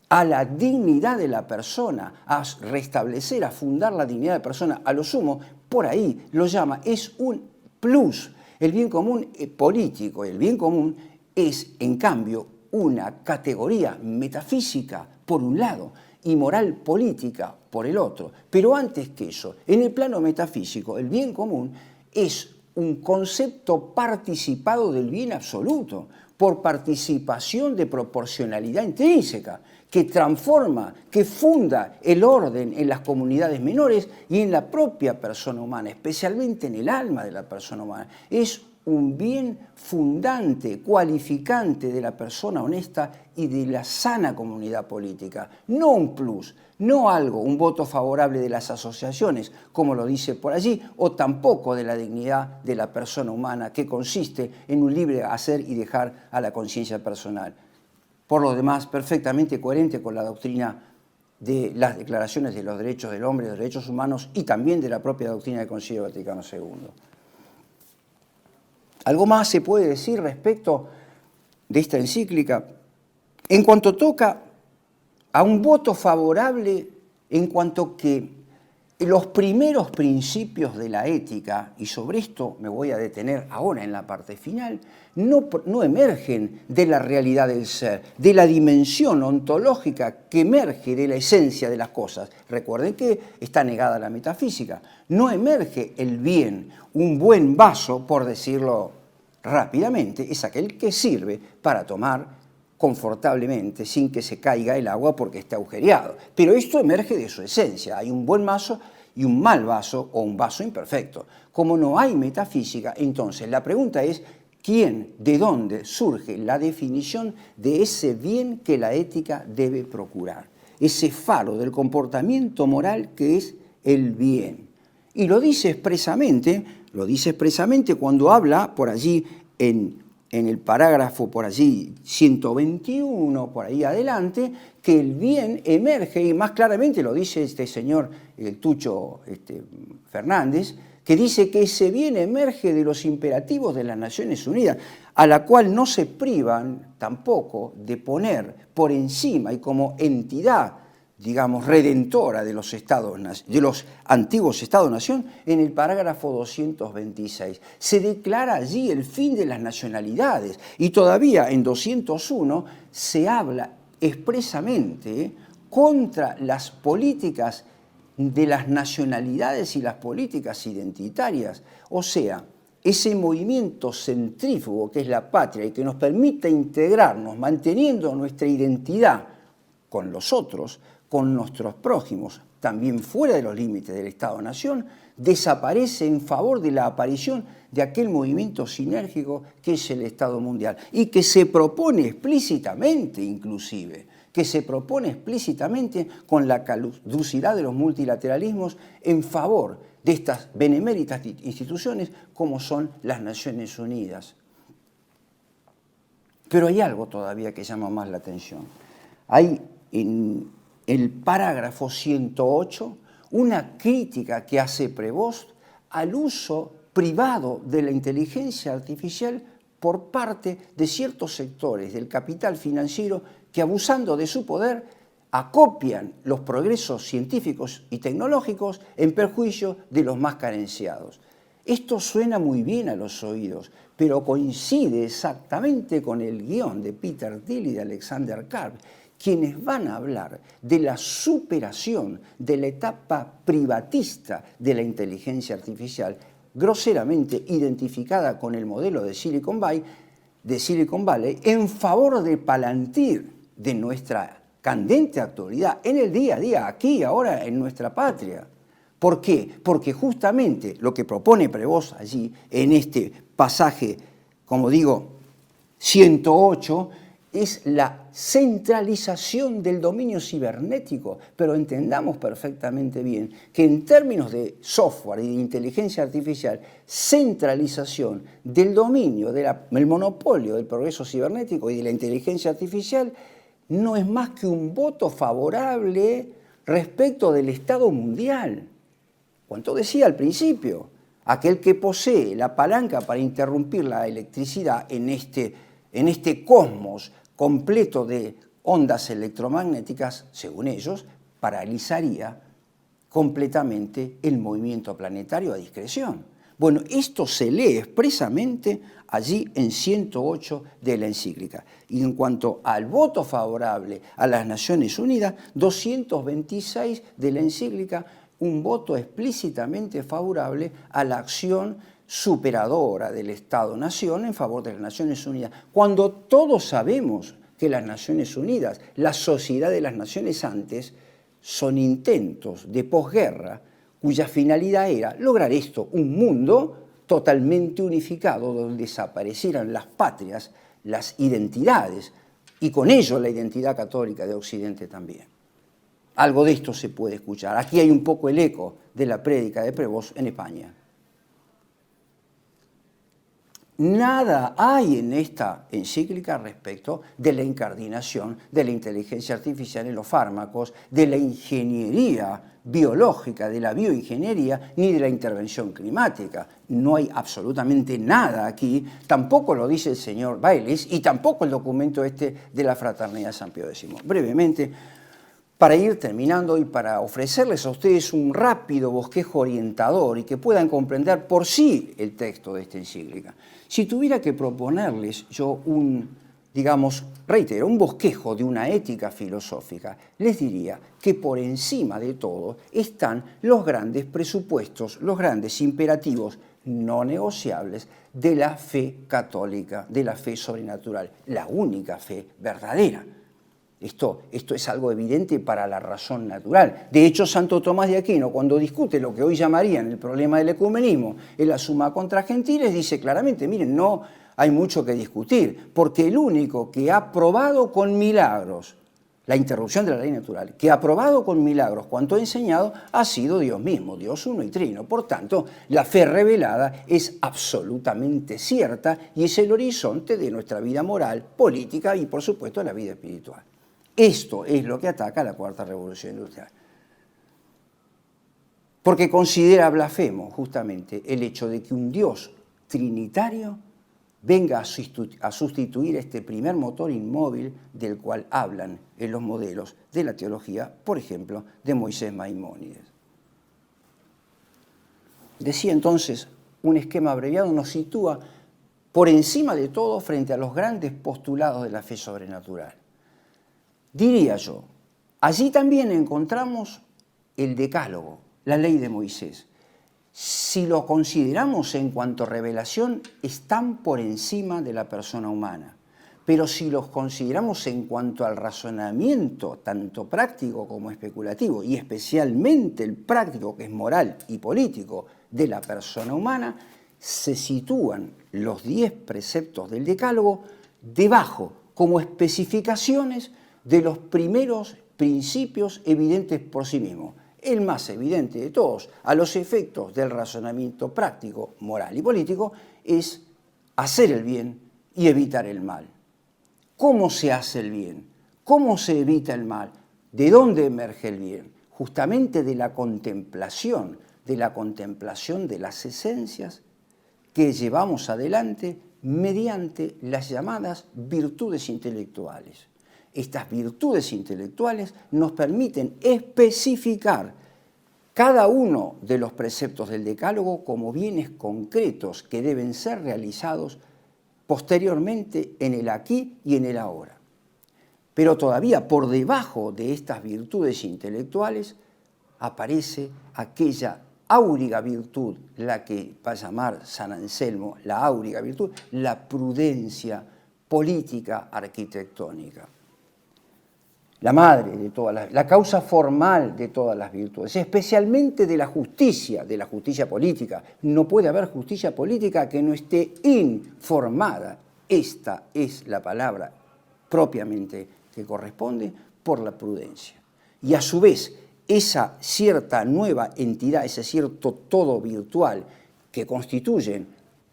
a la dignidad de la persona, a restablecer, a fundar la dignidad de la persona. A lo sumo, por ahí lo llama, es un plus. El bien común político, el bien común es, en cambio, una categoría metafísica, por un lado, y moral política por el otro. Pero antes que eso, en el plano metafísico, el bien común es un concepto participado del bien absoluto, por participación de proporcionalidad intrínseca, que transforma, que funda el orden en las comunidades menores y en la propia persona humana, especialmente en el alma de la persona humana. Es un bien fundante, cualificante de la persona honesta y de la sana comunidad política. No un plus, no algo, un voto favorable de las asociaciones, como lo dice por allí, o tampoco de la dignidad de la persona humana, que consiste en un libre hacer y dejar a la conciencia personal. Por lo demás, perfectamente coherente con la doctrina de las declaraciones de los derechos del hombre, de los derechos humanos y también de la propia doctrina del Concilio Vaticano II. ¿Algo más se puede decir respecto de esta encíclica? En cuanto toca a un voto favorable, en cuanto que los primeros principios de la ética, y sobre esto me voy a detener ahora en la parte final, no emergen de la realidad del ser, de la dimensión ontológica que emerge de la esencia de las cosas. Recuerden que está negada la metafísica. No emerge el bien, un buen vaso, por decirlo rápidamente, es aquel que sirve para tomar confortablemente sin que se caiga el agua porque está agujereado. Pero esto emerge de su esencia. Hay un buen vaso y un mal vaso o un vaso imperfecto. Como no hay metafísica, entonces la pregunta es ¿quién, de dónde surge la definición de ese bien que la ética debe procurar? Ese faro del comportamiento moral que es el bien. Y lo dice expresamente cuando habla por allí en el parágrafo por allí 121, por ahí adelante, que el bien emerge, y más claramente lo dice este señor, el Tucho Fernández, que dice que ese bien emerge de los imperativos de las Naciones Unidas, a la cual no se privan tampoco de poner por encima y como entidad, digamos, redentora de los antiguos Estados-nación, en el parágrafo 226. Se declara allí el fin de las nacionalidades y todavía en 201 se habla expresamente contra las políticas de las nacionalidades y las políticas identitarias. O sea, ese movimiento centrífugo que es la patria y que nos permite integrarnos manteniendo nuestra identidad con los otros, con nuestros prójimos, también fuera de los límites del Estado-Nación, desaparece en favor de la aparición de aquel movimiento sinérgico que es el Estado mundial y que se propone explícitamente, inclusive, con la caducidad de los multilateralismos en favor de estas beneméritas instituciones como son las Naciones Unidas. Pero hay algo todavía que llama más la atención. Hay en el parágrafo 108 una crítica que hace Prevost al uso privado de la inteligencia artificial por parte de ciertos sectores del capital financiero que, abusando de su poder, acopian los progresos científicos y tecnológicos en perjuicio de los más carenciados. Esto suena muy bien a los oídos, pero coincide exactamente con el guión de Peter Thiel y de Alexander Karp, quienes van a hablar de la superación de la etapa privatista de la inteligencia artificial, groseramente identificada con el modelo de Silicon Valley, en favor de Palantir, de nuestra candente actualidad, en el día a día, aquí y ahora, en nuestra patria. ¿Por qué? Porque justamente lo que propone Prevost allí, en este pasaje, como digo, 108, es la centralización del dominio cibernético, pero entendamos perfectamente bien que en términos de software y de inteligencia artificial, centralización del dominio, del monopolio del progreso cibernético y de la inteligencia artificial no es más que un voto favorable respecto del Estado mundial. Cuanto decía al principio, aquel que posee la palanca para interrumpir la electricidad en este cosmos completo de ondas electromagnéticas, según ellos, paralizaría completamente el movimiento planetario a discreción. Bueno, esto se lee expresamente allí en 108 de la encíclica. Y en cuanto al voto favorable a las Naciones Unidas, 226 de la encíclica, un voto explícitamente favorable a la acción superadora del Estado-Nación en favor de las Naciones Unidas, cuando todos sabemos que las Naciones Unidas, la sociedad de las naciones antes, son intentos de posguerra cuya finalidad era lograr esto, un mundo totalmente unificado donde desaparecieran las patrias, las identidades y con ello la identidad católica de Occidente también. Algo de esto se puede escuchar. Aquí hay un poco el eco de la prédica de Prevost en España. Nada hay en esta encíclica respecto de la incardinación de la inteligencia artificial en los fármacos, de la ingeniería biológica, de la bioingeniería, ni de la intervención climática. No hay absolutamente nada aquí, tampoco lo dice el señor Baylis y tampoco el documento este de la Fraternidad San Pío X. Brevemente, para ir terminando y para ofrecerles a ustedes un rápido bosquejo orientador y que puedan comprender por sí el texto de esta encíclica. Si tuviera que proponerles yo un bosquejo de una ética filosófica, les diría que por encima de todo están los grandes presupuestos, los grandes imperativos no negociables de la fe católica, de la fe sobrenatural, la única fe verdadera. Esto es algo evidente para la razón natural. De hecho, Santo Tomás de Aquino, cuando discute lo que hoy llamarían el problema del ecumenismo en la Summa contra Gentiles, dice claramente, miren, no hay mucho que discutir, porque el único que ha probado con milagros la interrupción de la ley natural, que ha probado con milagros cuanto ha enseñado, ha sido Dios mismo, Dios uno y trino. Por tanto, la fe revelada es absolutamente cierta y es el horizonte de nuestra vida moral, política y, por supuesto, la vida espiritual. Esto es lo que ataca la Cuarta Revolución Industrial. Porque considera blasfemo justamente el hecho de que un Dios trinitario venga a sustituir este primer motor inmóvil del cual hablan en los modelos de la teología, por ejemplo, de Moisés Maimónides. Decía entonces, un esquema abreviado nos sitúa por encima de todo frente a los grandes postulados de la fe sobrenatural. Diría yo, allí también encontramos el Decálogo, la ley de Moisés. Si lo consideramos en cuanto a revelación, están por encima de la persona humana. Pero si los consideramos en cuanto al razonamiento, tanto práctico como especulativo, y especialmente el práctico, que es moral y político, de la persona humana, se sitúan los 10 preceptos del Decálogo debajo, como especificaciones de los primeros principios evidentes por sí mismos. El más evidente de todos, a los efectos del razonamiento práctico, moral y político, es hacer el bien y evitar el mal. ¿Cómo se hace el bien? ¿Cómo se evita el mal? ¿De dónde emerge el bien? Justamente de la contemplación de las esencias que llevamos adelante mediante las llamadas virtudes intelectuales. Estas virtudes intelectuales nos permiten especificar cada uno de los preceptos del Decálogo como bienes concretos que deben ser realizados posteriormente en el aquí y en el ahora. Pero todavía por debajo de estas virtudes intelectuales aparece aquella áuriga virtud, la que va a llamar San Anselmo la áuriga virtud, la prudencia política arquitectónica. La madre de todas la causa formal de todas las virtudes, especialmente de la justicia política. No puede haber justicia política que no esté informada. Esta es la palabra propiamente que corresponde por la prudencia. Y a su vez, esa cierta nueva entidad, ese cierto todo virtual que constituyen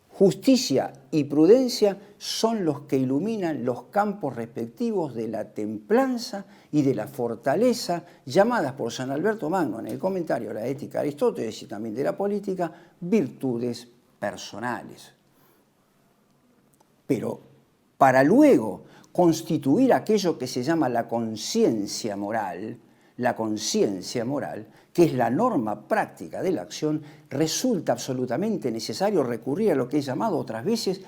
justicia y prudencia son los que iluminan los campos respectivos de la templanza y de la fortaleza, llamadas por San Alberto Magno en el comentario a la Ética de Aristóteles y también de la Política, virtudes personales. Pero para luego constituir aquello que se llama la conciencia moral, que es la norma práctica de la acción, resulta absolutamente necesario recurrir a lo que he llamado otras veces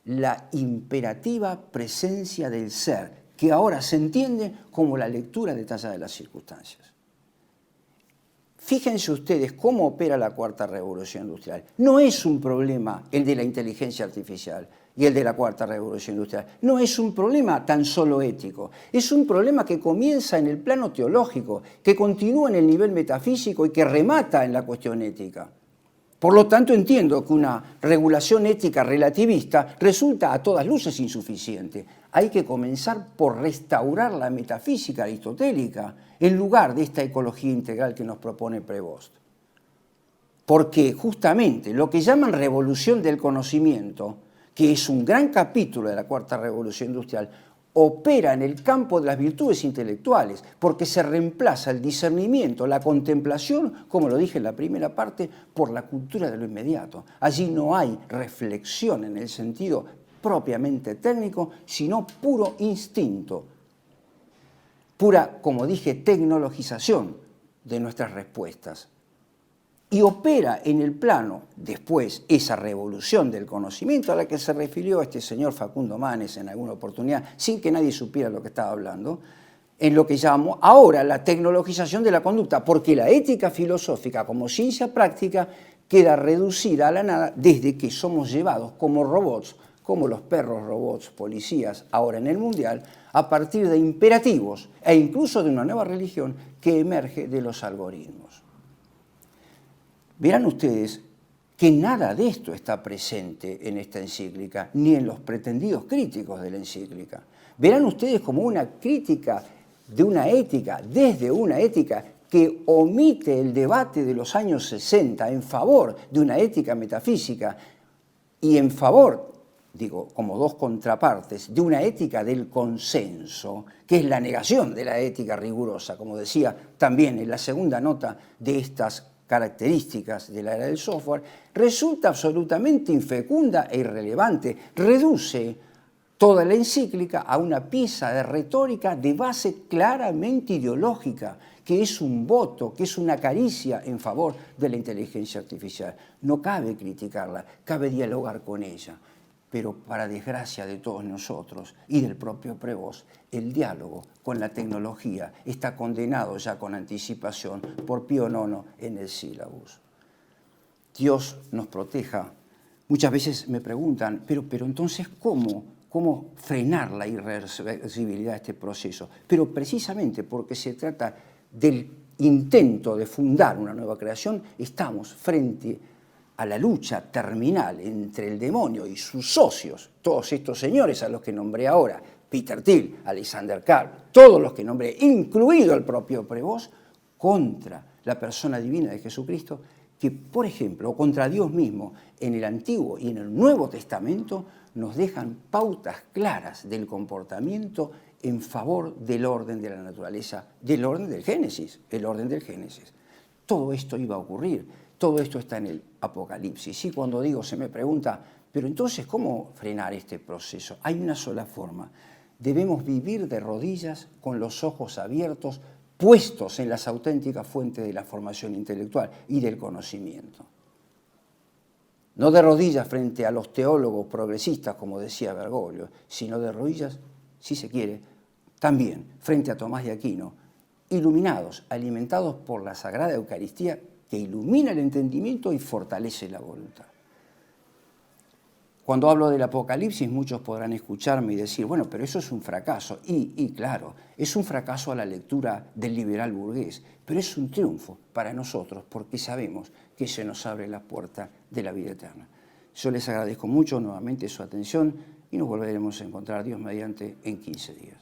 la imperativa presencia del ser, que ahora se entiende como la lectura detallada de las circunstancias. Fíjense ustedes cómo opera la Cuarta Revolución Industrial. No es un problema el de la inteligencia artificial y el de la Cuarta Revolución Industrial. No es un problema tan solo ético. Es un problema que comienza en el plano teológico, que continúa en el nivel metafísico y que remata en la cuestión ética. Por lo tanto, entiendo que una regulación ética relativista resulta a todas luces insuficiente. Hay que comenzar por restaurar la metafísica aristotélica en lugar de esta ecología integral que nos propone Prevost. Porque justamente lo que llaman revolución del conocimiento que es un gran capítulo de la Cuarta Revolución Industrial, opera en el campo de las virtudes intelectuales, porque se reemplaza el discernimiento, la contemplación, como lo dije en la primera parte, por la cultura de lo inmediato. Allí no hay reflexión en el sentido propiamente técnico, sino puro instinto, pura, como dije, tecnologización de nuestras respuestas. Y opera en el plano, después, esa revolución del conocimiento a la que se refirió este señor Facundo Manes en alguna oportunidad, sin que nadie supiera lo que estaba hablando, en lo que llamo ahora la tecnologización de la conducta, porque la ética filosófica como ciencia práctica queda reducida a la nada desde que somos llevados como robots, como los perros robots, policías, ahora en el Mundial, a partir de imperativos e incluso de una nueva religión que emerge de los algoritmos. Verán ustedes que nada de esto está presente en esta encíclica, ni en los pretendidos críticos de la encíclica. Verán ustedes como una crítica de una ética, desde una ética que omite el debate de los años 60 en favor de una ética metafísica y en favor, digo, como dos contrapartes, de una ética del consenso, que es la negación de la ética rigurosa, como decía también en la segunda nota de estas características de la era del software, resulta absolutamente infecunda e irrelevante. Reduce toda la encíclica a una pieza de retórica de base claramente ideológica, que es un voto, que es una caricia en favor de la inteligencia artificial. No cabe criticarla, cabe dialogar con ella. Pero para desgracia de todos nosotros y del propio Prevost, el diálogo con la tecnología está condenado ya con anticipación por Pío IX en el sílabus. Dios nos proteja. Muchas veces me preguntan, pero entonces ¿cómo frenar la irreversibilidad de este proceso? Pero precisamente porque se trata del intento de fundar una nueva creación, estamos frente a la lucha terminal entre el demonio y sus socios, todos estos señores a los que nombré ahora, Peter Thiel, Alexander Karp, todos los que nombré, incluido el propio Prevost, contra la persona divina de Jesucristo, que, por ejemplo, o contra Dios mismo, en el Antiguo y en el Nuevo Testamento, nos dejan pautas claras del comportamiento en favor del orden de la naturaleza, del orden del Génesis, el orden del Génesis. Todo esto iba a ocurrir. Todo esto está en el Apocalipsis. Y cuando digo, se me pregunta, pero entonces, ¿cómo frenar este proceso? Hay una sola forma. Debemos vivir de rodillas con los ojos abiertos, puestos en las auténticas fuentes de la formación intelectual y del conocimiento. No de rodillas frente a los teólogos progresistas, como decía Bergoglio, sino de rodillas, si se quiere, también frente a Tomás de Aquino, iluminados, alimentados por la Sagrada Eucaristía, que ilumina el entendimiento y fortalece la voluntad. Cuando hablo del Apocalipsis, muchos podrán escucharme y decir, bueno, pero eso es un fracaso. Y claro, es un fracaso a la lectura del liberal burgués, pero es un triunfo para nosotros porque sabemos que se nos abre la puerta de la vida eterna. Yo les agradezco mucho nuevamente su atención y nos volveremos a encontrar, Dios mediante, en 15 días.